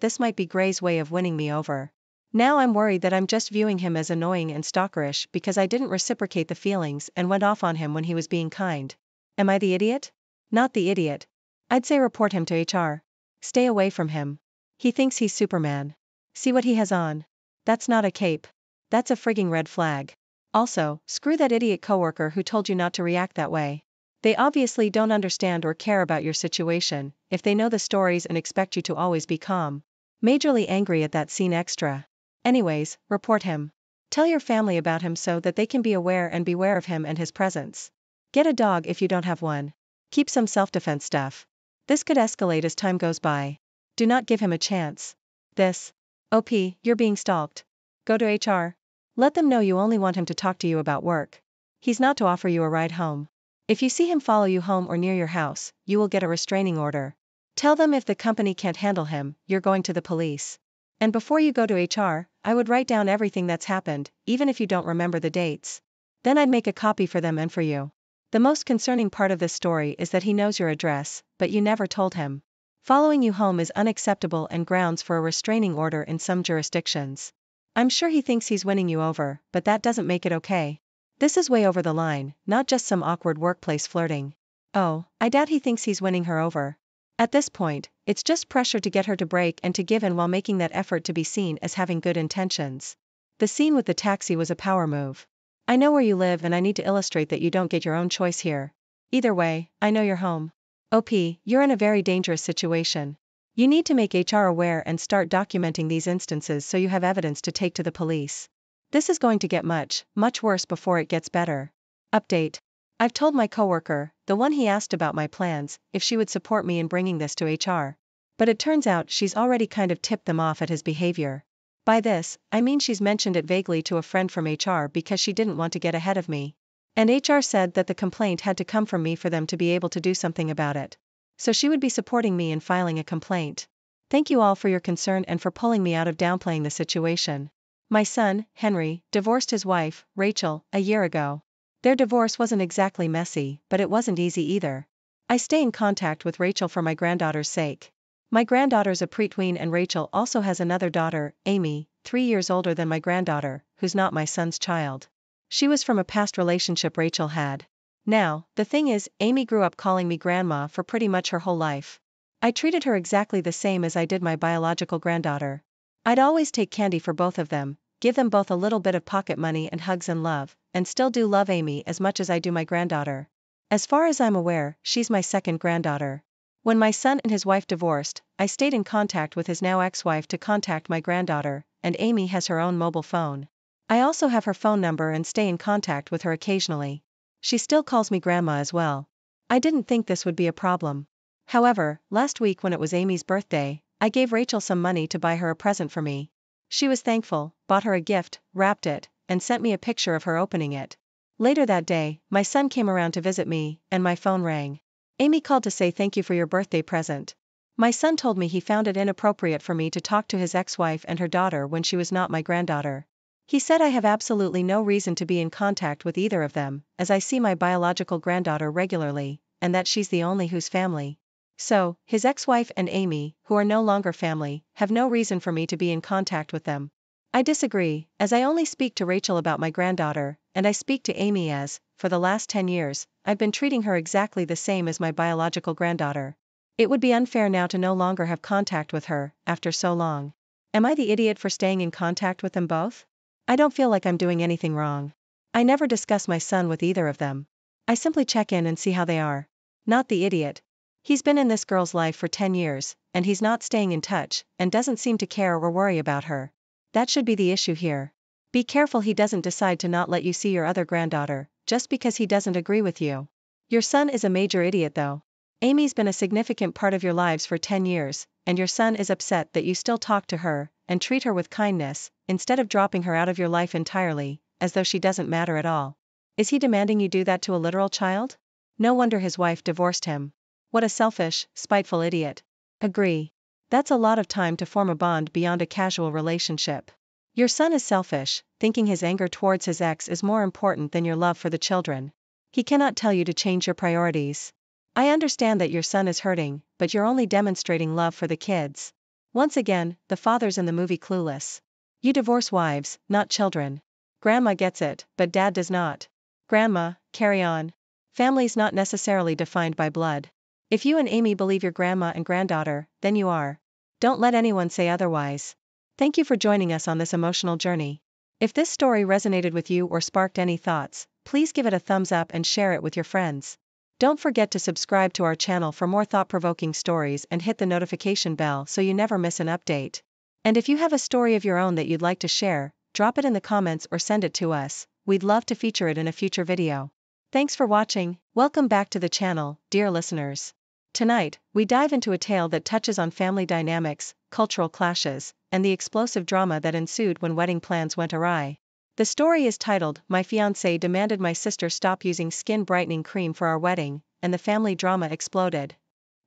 this might be Gray's way of winning me over. Now I'm worried that I'm just viewing him as annoying and stalkerish because I didn't reciprocate the feelings and went off on him when he was being kind. Am I the idiot? Not the idiot. I'd say report him to HR. Stay away from him. He thinks he's Superman. See what he has on? That's not a cape. That's a frigging red flag. Also, screw that idiot coworker who told you not to react that way. They obviously don't understand or care about your situation, if they know the stories and expect you to always be calm. Majorly angry at that scene extra. Anyways, report him. Tell your family about him so that they can be aware and beware of him and his presence. Get a dog if you don't have one. Keep some self-defense stuff. This could escalate as time goes by. Do not give him a chance. This. OP, you're being stalked. Go to HR. Let them know you only want him to talk to you about work. He's not to offer you a ride home. If you see him follow you home or near your house, you will get a restraining order. Tell them if the company can't handle him, you're going to the police. And before you go to HR, I would write down everything that's happened, even if you don't remember the dates. Then I'd make a copy for them and for you. The most concerning part of this story is that he knows your address, but you never told him. Following you home is unacceptable and grounds for a restraining order in some jurisdictions. I'm sure he thinks he's winning you over, but that doesn't make it okay. This is way over the line, not just some awkward workplace flirting. Oh, I doubt he thinks he's winning her over. At this point, it's just pressure to get her to break and to give in while making that effort to be seen as having good intentions. The scene with the taxi was a power move. I know where you live and I need to illustrate that you don't get your own choice here. Either way, I know you're home. OP, you're in a very dangerous situation. You need to make HR aware and start documenting these instances so you have evidence to take to the police. This is going to get much, much worse before it gets better. Update. I've told my coworker, the one he asked about my plans, if she would support me in bringing this to HR. But it turns out she's already kind of tipped them off at his behavior. By this, I mean she's mentioned it vaguely to a friend from HR because she didn't want to get ahead of me. And HR said that the complaint had to come from me for them to be able to do something about it. So she would be supporting me in filing a complaint. Thank you all for your concern and for pulling me out of downplaying the situation. My son, Henry, divorced his wife, Rachel, a year ago. Their divorce wasn't exactly messy, but it wasn't easy either. I stay in contact with Rachel for my granddaughter's sake. My granddaughter's a preteen and Rachel also has another daughter, Amy, 3 years older than my granddaughter, who's not my son's child. She was from a past relationship Rachel had. Now, the thing is, Amy grew up calling me grandma for pretty much her whole life. I treated her exactly the same as I did my biological granddaughter. I'd always take candy for both of them, give them both a little bit of pocket money and hugs and love, and still do love Amy as much as I do my granddaughter. As far as I'm aware, she's my second granddaughter. When my son and his wife divorced, I stayed in contact with his now ex-wife to contact my granddaughter, and Amy has her own mobile phone. I also have her phone number and stay in contact with her occasionally. She still calls me grandma as well. I didn't think this would be a problem. However, last week when it was Amy's birthday, I gave Rachel some money to buy her a present for me. She was thankful, bought her a gift, wrapped it, and sent me a picture of her opening it. Later that day, my son came around to visit me, and my phone rang. Amy called to say thank you for your birthday present. My son told me he found it inappropriate for me to talk to his ex-wife and her daughter when she was not my granddaughter. He said I have absolutely no reason to be in contact with either of them, as I see my biological granddaughter regularly, and that she's the only whose family. So, his ex-wife and Amy, who are no longer family, have no reason for me to be in contact with them. I disagree, as I only speak to Rachel about my granddaughter, and I speak to Amy as, for the last 10 years, I've been treating her exactly the same as my biological granddaughter. It would be unfair now to no longer have contact with her, after so long. Am I the idiot for staying in contact with them both? I don't feel like I'm doing anything wrong. I never discuss my son with either of them. I simply check in and see how they are. Not the idiot. He's been in this girl's life for 10 years, and he's not staying in touch, and doesn't seem to care or worry about her. That should be the issue here. Be careful he doesn't decide to not let you see your other granddaughter, just because he doesn't agree with you. Your son is a major idiot though. Amy's been a significant part of your lives for 10 years, and your son is upset that you still talk to her, and treat her with kindness, instead of dropping her out of your life entirely, as though she doesn't matter at all. Is he demanding you do that to a literal child? No wonder his wife divorced him. What a selfish, spiteful idiot. Agree. That's a lot of time to form a bond beyond a casual relationship. Your son is selfish, thinking his anger towards his ex is more important than your love for the children. He cannot tell you to change your priorities. I understand that your son is hurting, but you're only demonstrating love for the kids. Once again, the father's in the movie Clueless. You divorce wives, not children. Grandma gets it, but dad does not. Grandma, carry on. Family's not necessarily defined by blood. If you and Amy believe your grandma and granddaughter, then you are. Don't let anyone say otherwise. Thank you for joining us on this emotional journey. If this story resonated with you or sparked any thoughts, please give it a thumbs up and share it with your friends. Don't forget to subscribe to our channel for more thought-provoking stories and hit the notification bell so you never miss an update. And if you have a story of your own that you'd like to share, drop it in the comments or send it to us. We'd love to feature it in a future video. Thanks for watching. Welcome back to the channel, dear listeners. Tonight, we dive into a tale that touches on family dynamics, cultural clashes, and the explosive drama that ensued when wedding plans went awry. The story is titled, My Fiancé Demanded My Sister Stop Using Skin Brightening Cream for Our Wedding, and the Family Drama Exploded.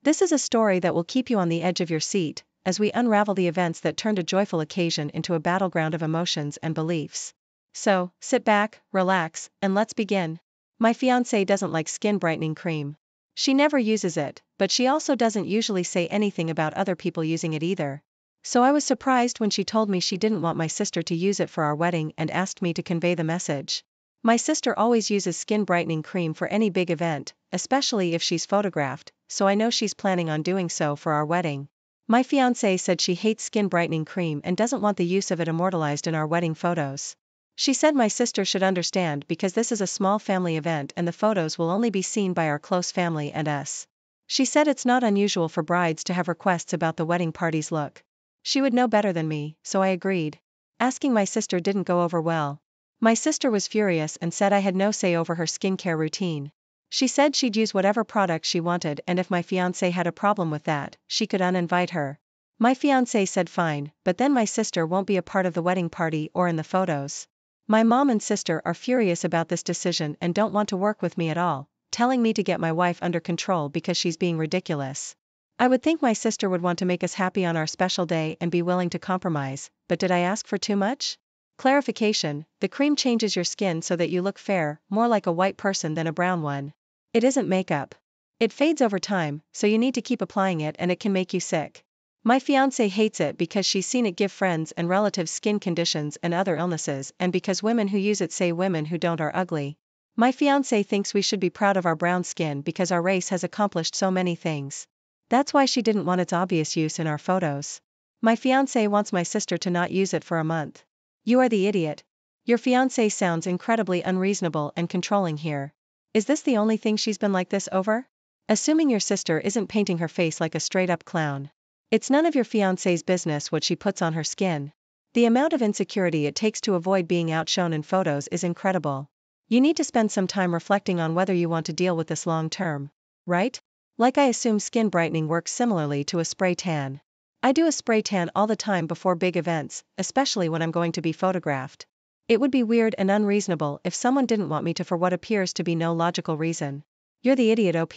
This is a story that will keep you on the edge of your seat, as we unravel the events that turned a joyful occasion into a battleground of emotions and beliefs. So, sit back, relax, and let's begin. My fiancé doesn't like skin brightening cream. She never uses it, but she also doesn't usually say anything about other people using it either. So I was surprised when she told me she didn't want my sister to use it for our wedding and asked me to convey the message. My sister always uses skin brightening cream for any big event, especially if she's photographed, so I know she's planning on doing so for our wedding. My fiancé said she hates skin brightening cream and doesn't want the use of it immortalized in our wedding photos. She said my sister should understand because this is a small family event and the photos will only be seen by our close family and us. She said it's not unusual for brides to have requests about the wedding party's look. She would know better than me, so I agreed. Asking my sister didn't go over well. My sister was furious and said I had no say over her skincare routine. She said she'd use whatever product she wanted and if my fiancé had a problem with that, she could uninvite her. My fiancé said fine, but then my sister won't be a part of the wedding party or in the photos. My mom and sister are furious about this decision and don't want to work with me at all, telling me to get my wife under control because she's being ridiculous. I would think my sister would want to make us happy on our special day and be willing to compromise, but did I ask for too much? Clarification, the cream changes your skin so that you look fair, more like a white person than a brown one. It isn't makeup. It fades over time, so you need to keep applying it and it can make you sick. My fiancé hates it because she's seen it give friends and relatives skin conditions and other illnesses and because women who use it say women who don't are ugly. My fiancé thinks we should be proud of our brown skin because our race has accomplished so many things. That's why she didn't want its obvious use in our photos. My fiancé wants my sister to not use it for a month. You are the idiot. Your fiancé sounds incredibly unreasonable and controlling here. Is this the only thing she's been like this over? Assuming your sister isn't painting her face like a straight-up clown. It's none of your fiancé's business what she puts on her skin. The amount of insecurity it takes to avoid being outshone in photos is incredible. You need to spend some time reflecting on whether you want to deal with this long term. Right? Like I assume skin brightening works similarly to a spray tan. I do a spray tan all the time before big events, especially when I'm going to be photographed. It would be weird and unreasonable if someone didn't want me to for what appears to be no logical reason. You're the idiot, OP.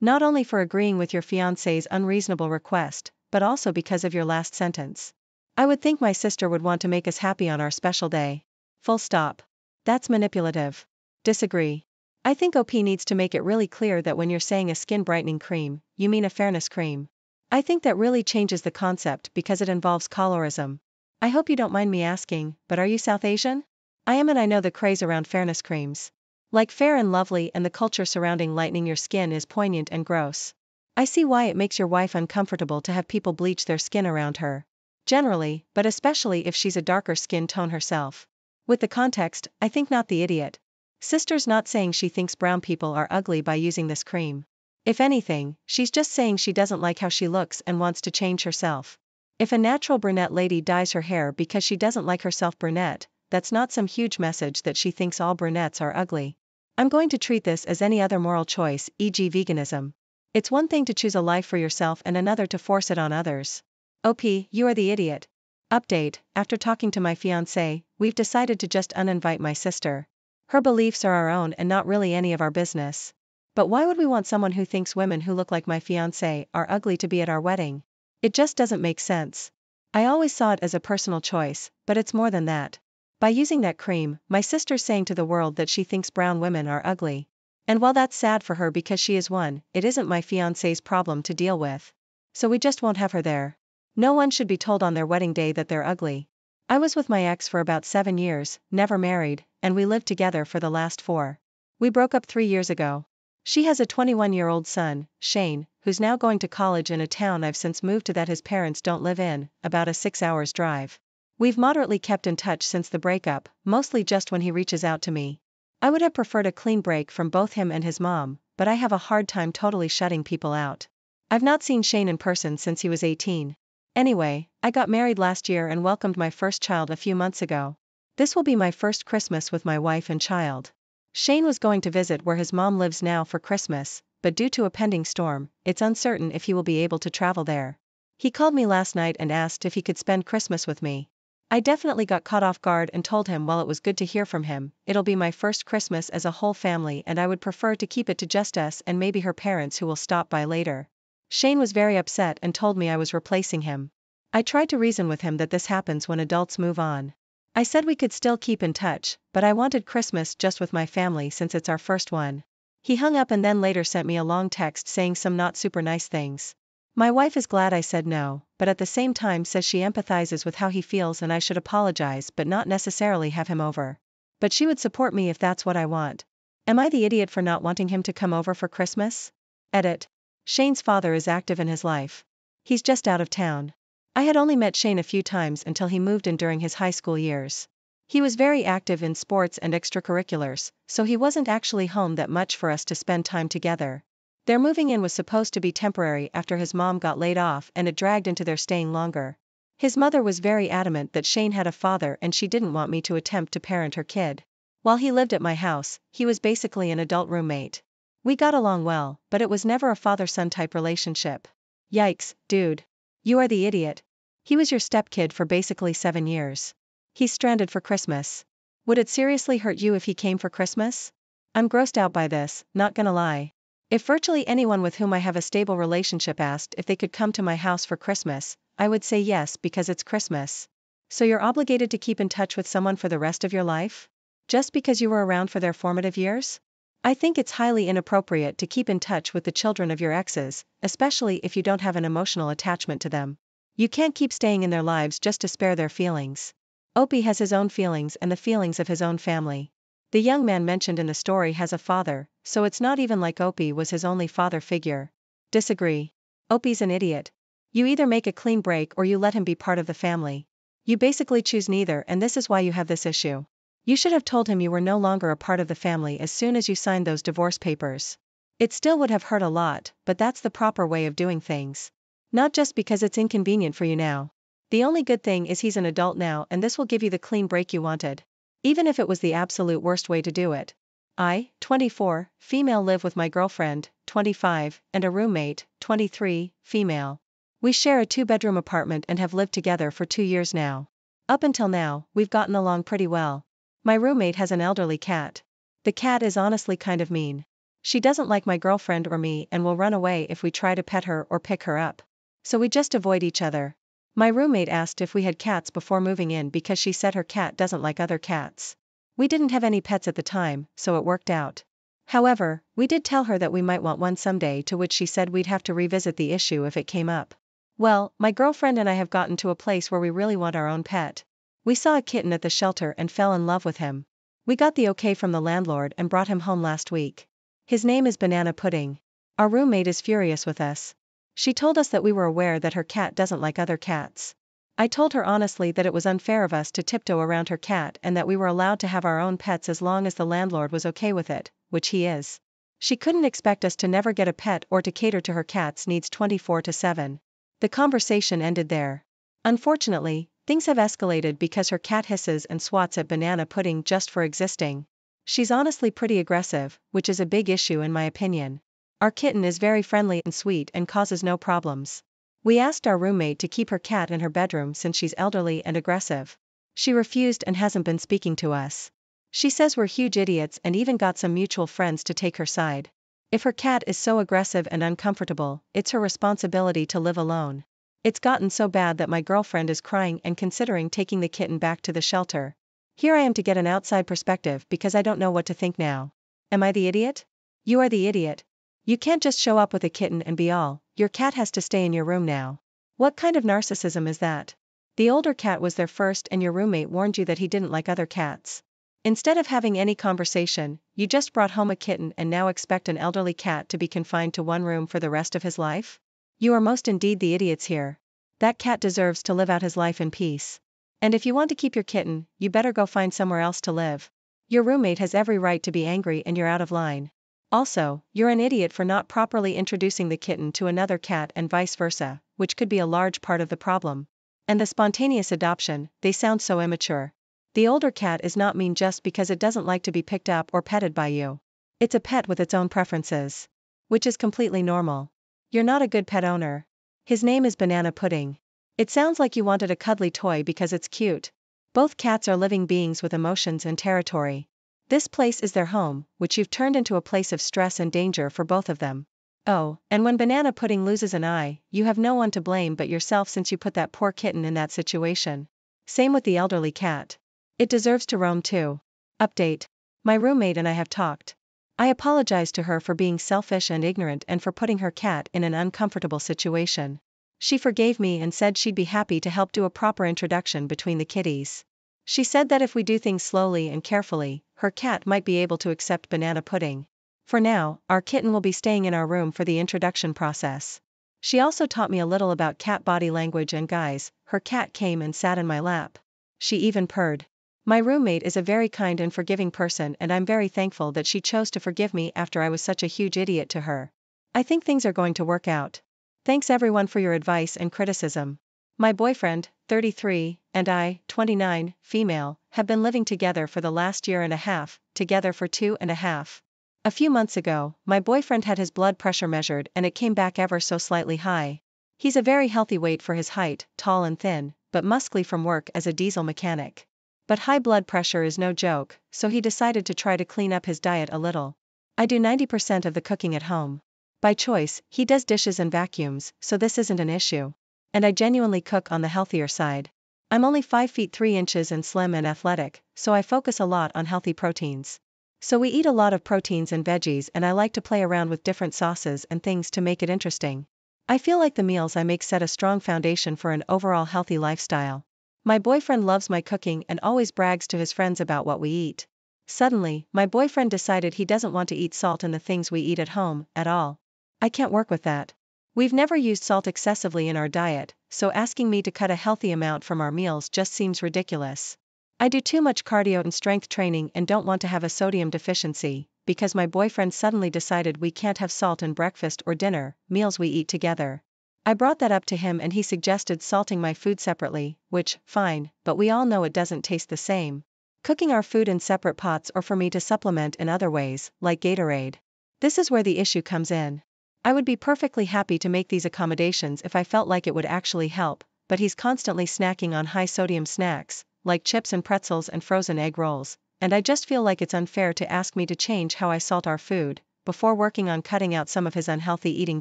Not only for agreeing with your fiancé's unreasonable request, but also because of your last sentence. I would think my sister would want to make us happy on our special day. Full stop. That's manipulative. Disagree. I think OP needs to make it really clear that when you're saying a skin brightening cream, you mean a fairness cream. I think that really changes the concept because it involves colorism. I hope you don't mind me asking, but are you South Asian? I am, and I know the craze around fairness creams. Like Fair and Lovely, and the culture surrounding lightening your skin is poignant and gross. I see why it makes your wife uncomfortable to have people bleach their skin around her. Generally, but especially if she's a darker skin tone herself. With the context, I think not the idiot. Sister's not saying she thinks brown people are ugly by using this cream. If anything, she's just saying she doesn't like how she looks and wants to change herself. If a natural brunette lady dyes her hair because she doesn't like herself brunette, that's not some huge message that she thinks all brunettes are ugly. I'm going to treat this as any other moral choice, e.g. veganism. It's one thing to choose a life for yourself and another to force it on others. OP, you are the idiot. Update: after talking to my fiancé, we've decided to just uninvite my sister. Her beliefs are our own and not really any of our business. But why would we want someone who thinks women who look like my fiancé are ugly to be at our wedding? It just doesn't make sense. I always saw it as a personal choice, but it's more than that. By using that cream, my sister's saying to the world that she thinks brown women are ugly. And while that's sad for her because she is one, it isn't my fiancé's problem to deal with. So we just won't have her there. No one should be told on their wedding day that they're ugly. I was with my ex for about 7 years, never married, and we lived together for the last 4. We broke up 3 years ago. She has a 21-year-old son, Shane, who's now going to college in a town I've since moved to that his parents don't live in, about a 6 hours drive. We've moderately kept in touch since the breakup, mostly just when he reaches out to me. I would have preferred a clean break from both him and his mom, but I have a hard time totally shutting people out. I've not seen Shane in person since he was 18. Anyway, I got married last year and welcomed my first child a few months ago. This will be my first Christmas with my wife and child. Shane was going to visit where his mom lives now for Christmas, but due to a pending storm, it's uncertain if he will be able to travel there. He called me last night and asked if he could spend Christmas with me. I definitely got caught off guard and told him while it was good to hear from him, it'll be my first Christmas as a whole family and I would prefer to keep it to just us and maybe her parents who will stop by later. Shane was very upset and told me I was replacing him. I tried to reason with him that this happens when adults move on. I said we could still keep in touch, but I wanted Christmas just with my family since it's our first one. He hung up and then later sent me a long text saying some not super nice things. My wife is glad I said no, but at the same time says she empathizes with how he feels and I should apologize but not necessarily have him over. But she would support me if that's what I want. Am I the idiot for not wanting him to come over for Christmas? Edit. Shane's father is active in his life. He's just out of town. I had only met Shane a few times until he moved in during his high school years. He was very active in sports and extracurriculars, so he wasn't actually home that much for us to spend time together. Their moving in was supposed to be temporary after his mom got laid off and it dragged into their staying longer. His mother was very adamant that Shane had a father and she didn't want me to attempt to parent her kid. While he lived at my house, he was basically an adult roommate. We got along well, but it was never a father-son type relationship. Yikes, dude. You are the idiot. He was your stepkid for basically 7 years. He's stranded for Christmas. Would it seriously hurt you if he came for Christmas? I'm grossed out by this, not gonna lie. If virtually anyone with whom I have a stable relationship asked if they could come to my house for Christmas, I would say yes because it's Christmas. So you're obligated to keep in touch with someone for the rest of your life? Just because you were around for their formative years? I think it's highly inappropriate to keep in touch with the children of your exes, especially if you don't have an emotional attachment to them. You can't keep staying in their lives just to spare their feelings. Opie has his own feelings and the feelings of his own family. The young man mentioned in the story has a father, so it's not even like Opie was his only father figure. Disagree. Opie's an idiot. You either make a clean break or you let him be part of the family. You basically choose neither, and this is why you have this issue. You should have told him you were no longer a part of the family as soon as you signed those divorce papers. It still would have hurt a lot, but that's the proper way of doing things. Not just because it's inconvenient for you now. The only good thing is he's an adult now, and this will give you the clean break you wanted. Even if it was the absolute worst way to do it. I, 24, female, live with my girlfriend, 25, and a roommate, 23, female. We share a 2-bedroom apartment and have lived together for 2 years now. Up until now, we've gotten along pretty well. My roommate has an elderly cat. The cat is honestly kind of mean. She doesn't like my girlfriend or me and will run away if we try to pet her or pick her up. So we just avoid each other. My roommate asked if we had cats before moving in because she said her cat doesn't like other cats. We didn't have any pets at the time, so it worked out. However, we did tell her that we might want one someday, to which she said we'd have to revisit the issue if it came up. Well, my girlfriend and I have gotten to a place where we really want our own pet. We saw a kitten at the shelter and fell in love with him. We got the okay from the landlord and brought him home last week. His name is Banana Pudding. Our roommate is furious with us. She told us that we were aware that her cat doesn't like other cats. I told her honestly that it was unfair of us to tiptoe around her cat and that we were allowed to have our own pets as long as the landlord was okay with it, which he is. She couldn't expect us to never get a pet or to cater to her cat's needs 24/7. The conversation ended there. Unfortunately, things have escalated because her cat hisses and swats at Banana Pudding just for existing. She's honestly pretty aggressive, which is a big issue in my opinion. Our kitten is very friendly and sweet and causes no problems. We asked our roommate to keep her cat in her bedroom since she's elderly and aggressive. She refused and hasn't been speaking to us. She says we're huge idiots and even got some mutual friends to take her side. If her cat is so aggressive and uncomfortable, it's her responsibility to live alone. It's gotten so bad that my girlfriend is crying and considering taking the kitten back to the shelter. Here I am to get an outside perspective because I don't know what to think now. Am I the idiot? You are the idiot. You can't just show up with a kitten and be all, your cat has to stay in your room now. What kind of narcissism is that? The older cat was there first and your roommate warned you that he didn't like other cats. Instead of having any conversation, you just brought home a kitten and now expect an elderly cat to be confined to one room for the rest of his life? You are most indeed the idiots here. That cat deserves to live out his life in peace. And if you want to keep your kitten, you better go find somewhere else to live. Your roommate has every right to be angry and you're out of line. Also, you're an idiot for not properly introducing the kitten to another cat and vice versa, which could be a large part of the problem. And the spontaneous adoption, they sound so immature. The older cat is not mean just because it doesn't like to be picked up or petted by you. It's a pet with its own preferences. Which is completely normal. You're not a good pet owner. His name is Banana Pudding. It sounds like you wanted a cuddly toy because it's cute. Both cats are living beings with emotions and territory. This place is their home, which you've turned into a place of stress and danger for both of them. Oh, and when Banana Pudding loses an eye, you have no one to blame but yourself since you put that poor kitten in that situation. Same with the elderly cat. It deserves to roam too. Update. My roommate and I have talked. I apologized to her for being selfish and ignorant and for putting her cat in an uncomfortable situation. She forgave me and said she'd be happy to help do a proper introduction between the kitties. She said that if we do things slowly and carefully, her cat might be able to accept Banana Pudding. For now, our kitten will be staying in our room for the introduction process. She also taught me a little about cat body language and guys, her cat came and sat in my lap. She even purred. My roommate is a very kind and forgiving person and I'm very thankful that she chose to forgive me after I was such a huge idiot to her. I think things are going to work out. Thanks everyone for your advice and criticism. My boyfriend, 33, and I, 29, female, have been living together for the last year and a half, together for 2.5. A few months ago, my boyfriend had his blood pressure measured and it came back ever so slightly high. He's a very healthy weight for his height, tall and thin, but muscly from work as a diesel mechanic. But high blood pressure is no joke, so he decided to try to clean up his diet a little. I do 90% of the cooking at home. By choice, he does dishes and vacuums, so this isn't an issue. And I genuinely cook on the healthier side. I'm only 5 feet 3 inches and slim and athletic, so I focus a lot on healthy proteins. So we eat a lot of proteins and veggies and I like to play around with different sauces and things to make it interesting. I feel like the meals I make set a strong foundation for an overall healthy lifestyle. My boyfriend loves my cooking and always brags to his friends about what we eat. Suddenly, my boyfriend decided he doesn't want to eat salt in the things we eat at home, at all. I can't work with that. We've never used salt excessively in our diet, so asking me to cut a healthy amount from our meals just seems ridiculous. I do too much cardio and strength training and don't want to have a sodium deficiency, because my boyfriend suddenly decided we can't have salt in breakfast or dinner, meals we eat together. I brought that up to him and he suggested salting my food separately, which, fine, but we all know it doesn't taste the same. Cooking our food in separate pots or for me to supplement in other ways, like Gatorade. This is where the issue comes in. I would be perfectly happy to make these accommodations if I felt like it would actually help, but he's constantly snacking on high-sodium snacks, like chips and pretzels and frozen egg rolls, and I just feel like it's unfair to ask me to change how I salt our food, before working on cutting out some of his unhealthy eating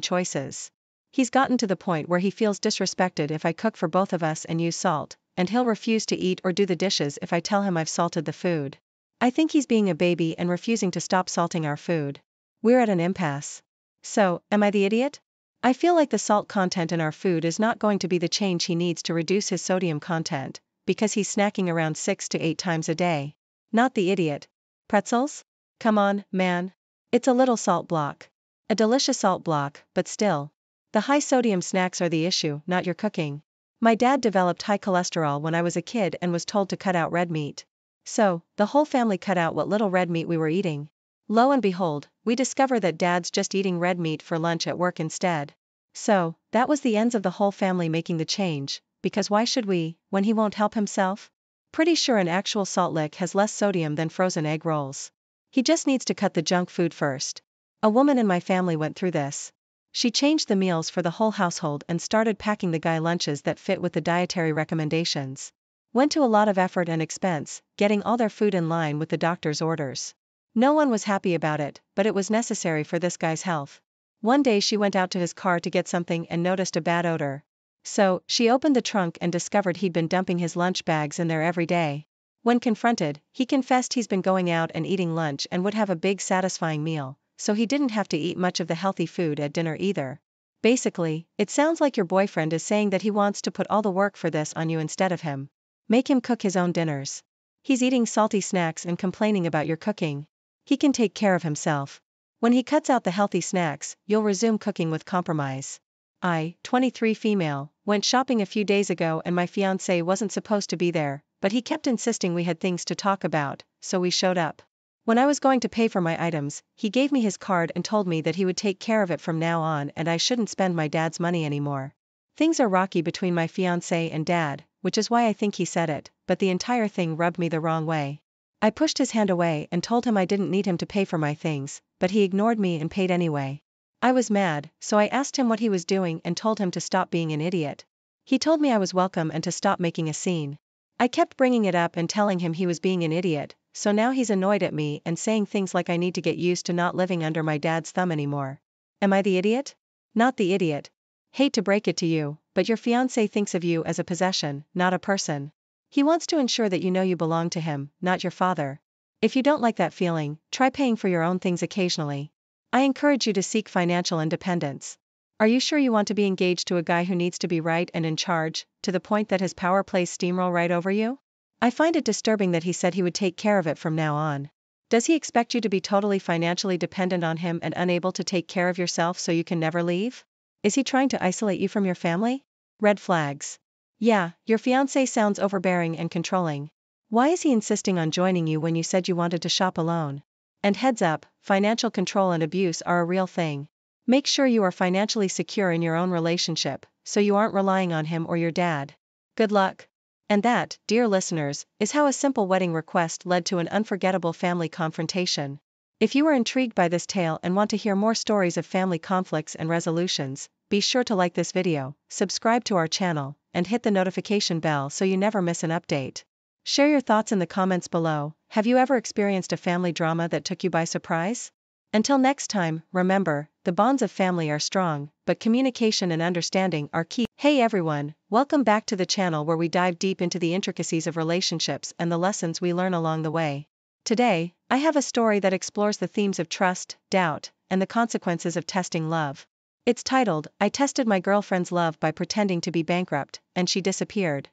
choices. He's gotten to the point where he feels disrespected if I cook for both of us and use salt, and he'll refuse to eat or do the dishes if I tell him I've salted the food. I think he's being a baby and refusing to stop salting our food. We're at an impasse. So, am I the idiot? I feel like the salt content in our food is not going to be the change he needs to reduce his sodium content, because he's snacking around 6 to 8 times a day. Not the idiot. Pretzels? Come on, man. It's a little salt block. A delicious salt block, but still. The high sodium snacks are the issue, not your cooking. My dad developed high cholesterol when I was a kid and was told to cut out red meat. So, the whole family cut out what little red meat we were eating. Lo and behold, we discover that dad's just eating red meat for lunch at work instead. So, that was the ends of the whole family making the change, because why should we, when he won't help himself? Pretty sure an actual salt lick has less sodium than frozen egg rolls. He just needs to cut the junk food first. A woman in my family went through this. She changed the meals for the whole household and started packing the guy lunches that fit with the dietary recommendations. Went to a lot of effort and expense, getting all their food in line with the doctor's orders. No one was happy about it, but it was necessary for this guy's health. One day she went out to his car to get something and noticed a bad odor. So, she opened the trunk and discovered he'd been dumping his lunch bags in there every day. When confronted, he confessed he's been going out and eating lunch and would have a big satisfying meal, so he didn't have to eat much of the healthy food at dinner either. Basically, it sounds like your boyfriend is saying that he wants to put all the work for this on you instead of him. Make him cook his own dinners. He's eating salty snacks and complaining about your cooking. He can take care of himself. When he cuts out the healthy snacks, you'll resume cooking with compromise. I, 23 female, went shopping a few days ago and my fiancé wasn't supposed to be there, but he kept insisting we had things to talk about, so we showed up. When I was going to pay for my items, he gave me his card and told me that he would take care of it from now on and I shouldn't spend my dad's money anymore. Things are rocky between my fiancé and dad, which is why I think he said it, but the entire thing rubbed me the wrong way. I pushed his hand away and told him I didn't need him to pay for my things, but he ignored me and paid anyway. I was mad, so I asked him what he was doing and told him to stop being an idiot. He told me I was welcome and to stop making a scene. I kept bringing it up and telling him he was being an idiot, so now he's annoyed at me and saying things like I need to get used to not living under my dad's thumb anymore. Am I the idiot? Not the idiot. Hate to break it to you, but your fiancé thinks of you as a possession, not a person. He wants to ensure that you know you belong to him, not your father. If you don't like that feeling, try paying for your own things occasionally. I encourage you to seek financial independence. Are you sure you want to be engaged to a guy who needs to be right and in charge, to the point that his power plays steamroll right over you? I find it disturbing that he said he would take care of it from now on. Does he expect you to be totally financially dependent on him and unable to take care of yourself so you can never leave? Is he trying to isolate you from your family? Red flags. Yeah, your fiancé sounds overbearing and controlling. Why is he insisting on joining you when you said you wanted to shop alone? And heads up, financial control and abuse are a real thing. Make sure you are financially secure in your own relationship, so you aren't relying on him or your dad. Good luck. And that, dear listeners, is how a simple wedding request led to an unforgettable family confrontation. If you are intrigued by this tale and want to hear more stories of family conflicts and resolutions, be sure to like this video, subscribe to our channel, and hit the notification bell so you never miss an update. Share your thoughts in the comments below. Have you ever experienced a family drama that took you by surprise? Until next time, remember, the bonds of family are strong, but communication and understanding are key. Hey everyone, welcome back to the channel where we dive deep into the intricacies of relationships and the lessons we learn along the way. Today, I have a story that explores the themes of trust, doubt, and the consequences of testing love. It's titled, I Tested My Girlfriend's Love by Pretending to Be Bankrupt, and She Disappeared.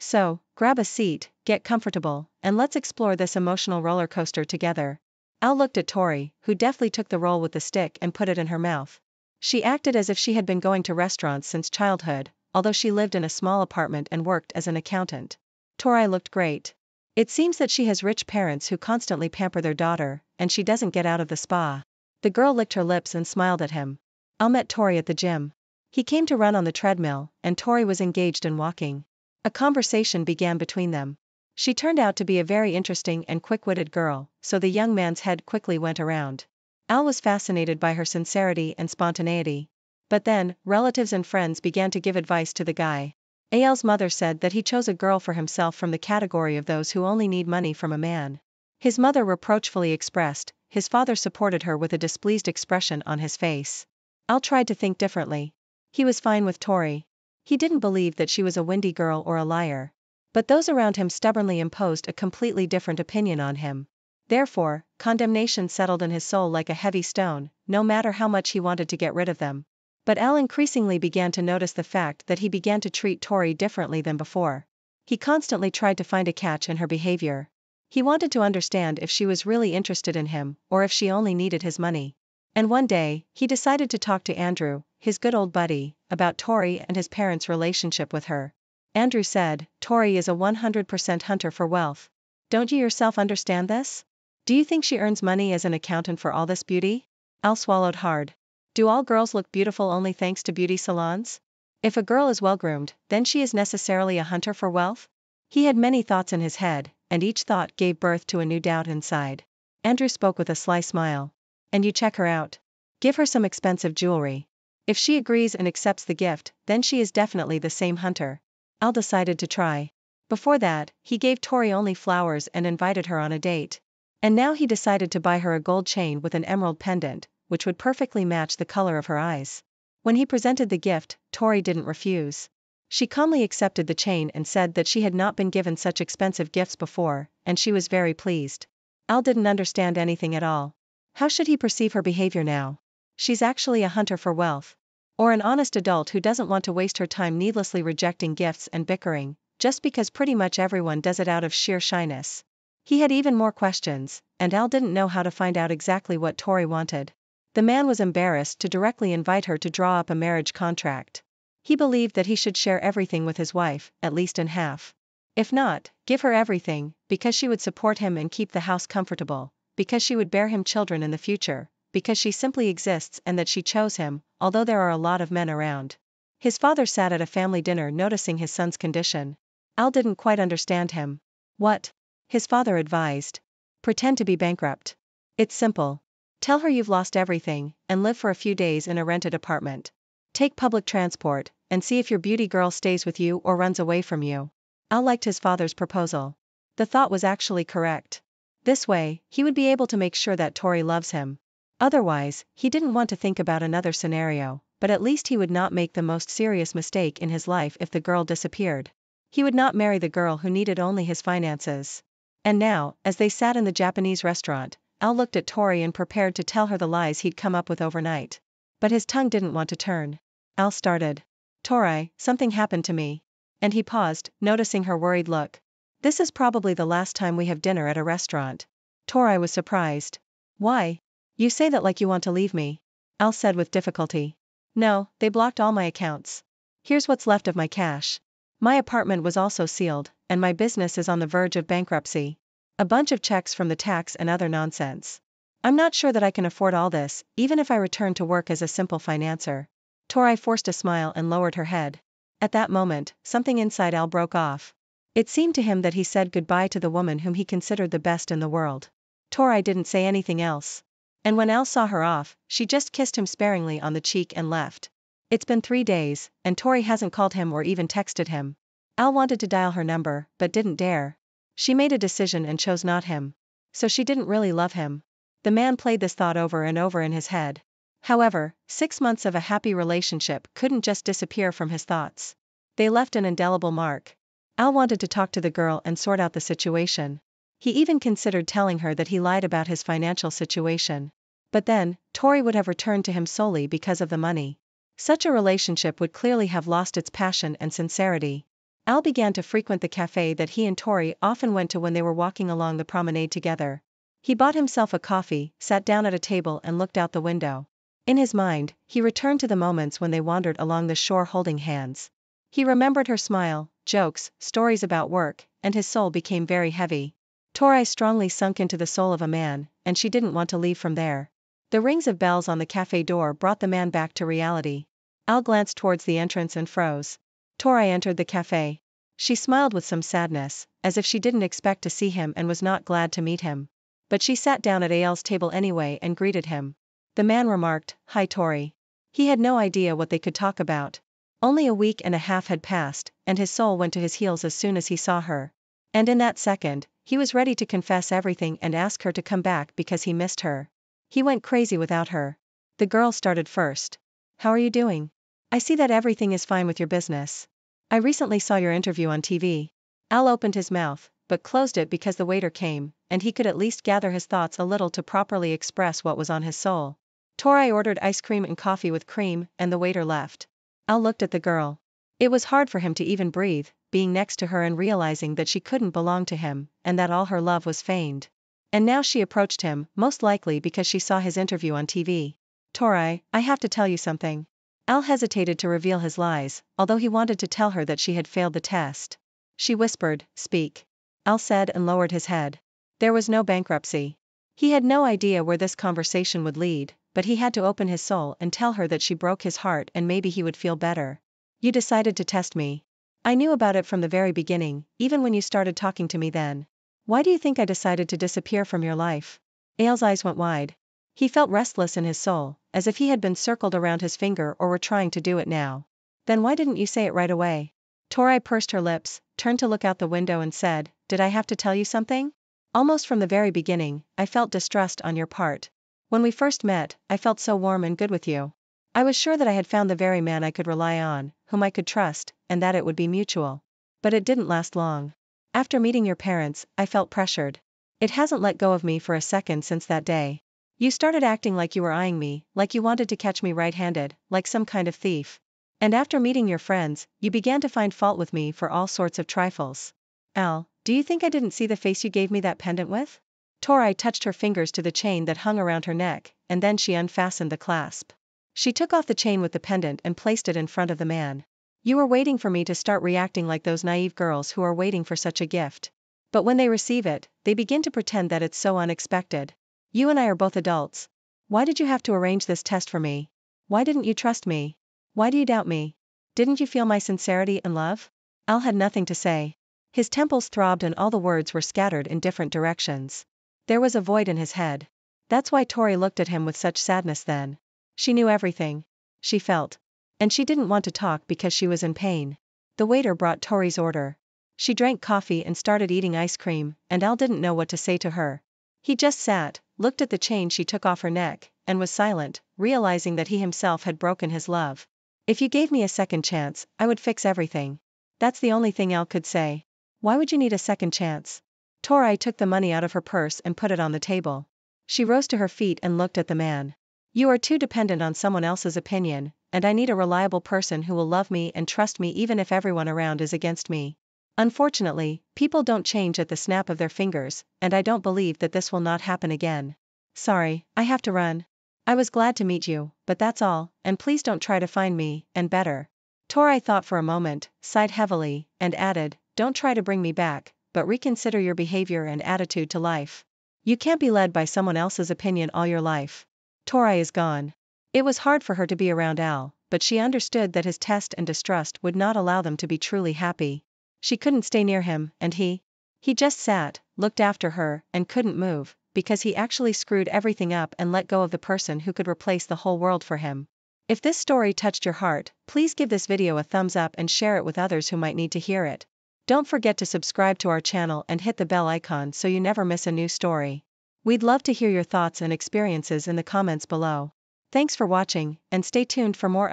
So, grab a seat, get comfortable, and let's explore this emotional roller coaster together. Al looked at Tori, who deftly took the roll with the stick and put it in her mouth. She acted as if she had been going to restaurants since childhood, although she lived in a small apartment and worked as an accountant. Tori looked great. It seems that she has rich parents who constantly pamper their daughter, and she doesn't get out of the spa. The girl licked her lips and smiled at him. Al met Tori at the gym. He came to run on the treadmill, and Tori was engaged in walking. A conversation began between them. She turned out to be a very interesting and quick-witted girl, so the young man's head quickly went around. Al was fascinated by her sincerity and spontaneity. But then, relatives and friends began to give advice to the guy. Al's mother said that he chose a girl for himself from the category of those who only need money from a man. His mother reproachfully expressed, his father supported her with a displeased expression on his face. Al tried to think differently. He was fine with Tori. He didn't believe that she was a windy girl or a liar. But those around him stubbornly imposed a completely different opinion on him. Therefore, condemnation settled in his soul like a heavy stone, no matter how much he wanted to get rid of them. But Al increasingly began to notice the fact that he began to treat Tori differently than before. He constantly tried to find a catch in her behavior. He wanted to understand if she was really interested in him, or if she only needed his money. And one day, he decided to talk to Andrew, his good old buddy, about Tori and his parents' relationship with her. Andrew said, Tori is a 100% hunter for wealth. Don't you yourself understand this? Do you think she earns money as an accountant for all this beauty? Al swallowed hard. Do all girls look beautiful only thanks to beauty salons? If a girl is well-groomed, then she is necessarily a hunter for wealth? He had many thoughts in his head, and each thought gave birth to a new doubt inside. Andrew spoke with a sly smile. And you check her out. Give her some expensive jewelry. If she agrees and accepts the gift, then she is definitely the same hunter. Al decided to try. Before that, he gave Tori only flowers and invited her on a date. And now he decided to buy her a gold chain with an emerald pendant, which would perfectly match the color of her eyes. When he presented the gift, Tori didn't refuse. She calmly accepted the chain and said that she had not been given such expensive gifts before, and she was very pleased. Al didn't understand anything at all. How should he perceive her behavior now? She's actually a hunter for wealth. Or an honest adult who doesn't want to waste her time needlessly rejecting gifts and bickering, just because pretty much everyone does it out of sheer shyness. He had even more questions, and Al didn't know how to find out exactly what Tori wanted. The man was embarrassed to directly invite her to draw up a marriage contract. He believed that he should share everything with his wife, at least in half. If not, give her everything, because she would support him and keep the house comfortable, because she would bear him children in the future, because she simply exists and that she chose him, although there are a lot of men around. His father sat at a family dinner noticing his son's condition. Al didn't quite understand him. What? His father advised. Pretend to be bankrupt. It's simple. Tell her you've lost everything, and live for a few days in a rented apartment. Take public transport, and see if your beauty girl stays with you or runs away from you. Al liked his father's proposal. The thought was actually correct. This way, he would be able to make sure that Tori loves him. Otherwise, he didn't want to think about another scenario, but at least he would not make the most serious mistake in his life if the girl disappeared. He would not marry the girl who needed only his finances. And now, as they sat in the Japanese restaurant, Al looked at Tori and prepared to tell her the lies he'd come up with overnight. But his tongue didn't want to turn. Al started. Tori, something happened to me. And he paused, noticing her worried look. This is probably the last time we have dinner at a restaurant. Tori was surprised. Why? You say that like you want to leave me. Al said with difficulty. No, they blocked all my accounts. Here's what's left of my cash. My apartment was also sealed, and my business is on the verge of bankruptcy. A bunch of checks from the tax and other nonsense. I'm not sure that I can afford all this, even if I return to work as a simple financer. Tori forced a smile and lowered her head. At that moment, something inside Al broke off. It seemed to him that he said goodbye to the woman whom he considered the best in the world. Tori didn't say anything else. And when Al saw her off, she just kissed him sparingly on the cheek and left. It's been 3 days, and Tori hasn't called him or even texted him. Al wanted to dial her number, but didn't dare. She made a decision and chose not him. So she didn't really love him. The man played this thought over and over in his head. However, 6 months of a happy relationship couldn't just disappear from his thoughts. They left an indelible mark. Al wanted to talk to the girl and sort out the situation. He even considered telling her that he lied about his financial situation. But then, Tori would have returned to him solely because of the money. Such a relationship would clearly have lost its passion and sincerity. Al began to frequent the cafe that he and Tori often went to when they were walking along the promenade together. He bought himself a coffee, sat down at a table and looked out the window. In his mind, he returned to the moments when they wandered along the shore holding hands. He remembered her smile, jokes, stories about work, and his soul became very heavy. Tori strongly sunk into the soul of a man, and she didn't want to leave from there. The rings of bells on the cafe door brought the man back to reality. Al glanced towards the entrance and froze. Tori entered the cafe. She smiled with some sadness, as if she didn't expect to see him and was not glad to meet him. But she sat down at Al's table anyway and greeted him. The man remarked, "Hi Tori." He had no idea what they could talk about. Only a week and a half had passed, and his soul went to his heels as soon as he saw her. And in that second, he was ready to confess everything and ask her to come back because he missed her. He went crazy without her. The girl started first. "How are you doing? I see that everything is fine with your business. I recently saw your interview on TV. Al opened his mouth, but closed it because the waiter came, and he could at least gather his thoughts a little to properly express what was on his soul. Tori ordered ice cream and coffee with cream, and the waiter left. Al looked at the girl. It was hard for him to even breathe, being next to her and realizing that she couldn't belong to him, and that all her love was feigned. And now she approached him, most likely because she saw his interview on TV. "Tori, I have to tell you something." Al hesitated to reveal his lies, although he wanted to tell her that she had failed the test. She whispered, "Speak." Al said and lowered his head. There was no bankruptcy. He had no idea where this conversation would lead, but he had to open his soul and tell her that she broke his heart and maybe he would feel better. "You decided to test me. I knew about it from the very beginning, even when you started talking to me then. Why do you think I decided to disappear from your life?" Al's eyes went wide. He felt restless in his soul, as if he had been circled around his finger or were trying to do it now. "Then why didn't you say it right away?" Tori pursed her lips, turned to look out the window and said, "Did I have to tell you something? Almost from the very beginning, I felt distrust on your part. When we first met, I felt so warm and good with you. I was sure that I had found the very man I could rely on, whom I could trust, and that it would be mutual. But it didn't last long. After meeting your parents, I felt pressured. It hasn't let go of me for a second since that day. You started acting like you were eyeing me, like you wanted to catch me right-handed, like some kind of thief. And after meeting your friends, you began to find fault with me for all sorts of trifles. Al, do you think I didn't see the face you gave me that pendant with?" Tori touched her fingers to the chain that hung around her neck, and then she unfastened the clasp. She took off the chain with the pendant and placed it in front of the man. "You were waiting for me to start reacting like those naive girls who are waiting for such a gift. But when they receive it, they begin to pretend that it's so unexpected. You and I are both adults. Why did you have to arrange this test for me? Why didn't you trust me? Why do you doubt me? Didn't you feel my sincerity and love?" Al had nothing to say. His temples throbbed and all the words were scattered in different directions. There was a void in his head. That's why Tori looked at him with such sadness then. She knew everything. She felt. And she didn't want to talk because she was in pain. The waiter brought Tori's order. She drank coffee and started eating ice cream, and Al didn't know what to say to her. He just sat, looked at the chain she took off her neck, and was silent, realizing that he himself had broken his love. "If you gave me a second chance, I would fix everything." That's the only thing Al could say. Why would you need a second chance? Tori took the money out of her purse and put it on the table. She rose to her feet and looked at the man. "You are too dependent on someone else's opinion, and I need a reliable person who will love me and trust me even if everyone around is against me. Unfortunately, people don't change at the snap of their fingers, and I don't believe that this will not happen again. Sorry, I have to run. I was glad to meet you, but that's all, and please don't try to find me, and better." Tori thought for a moment, sighed heavily, and added, "Don't try to bring me back, but reconsider your behavior and attitude to life. You can't be led by someone else's opinion all your life." Tori is gone. It was hard for her to be around Al, but she understood that his test and distrust would not allow them to be truly happy. She couldn't stay near him, and he just sat, looked after her, and couldn't move, because he actually screwed everything up and let go of the person who could replace the whole world for him. If this story touched your heart, please give this video a thumbs up and share it with others who might need to hear it. Don't forget to subscribe to our channel and hit the bell icon so you never miss a new story. We'd love to hear your thoughts and experiences in the comments below. Thanks for watching, and stay tuned for more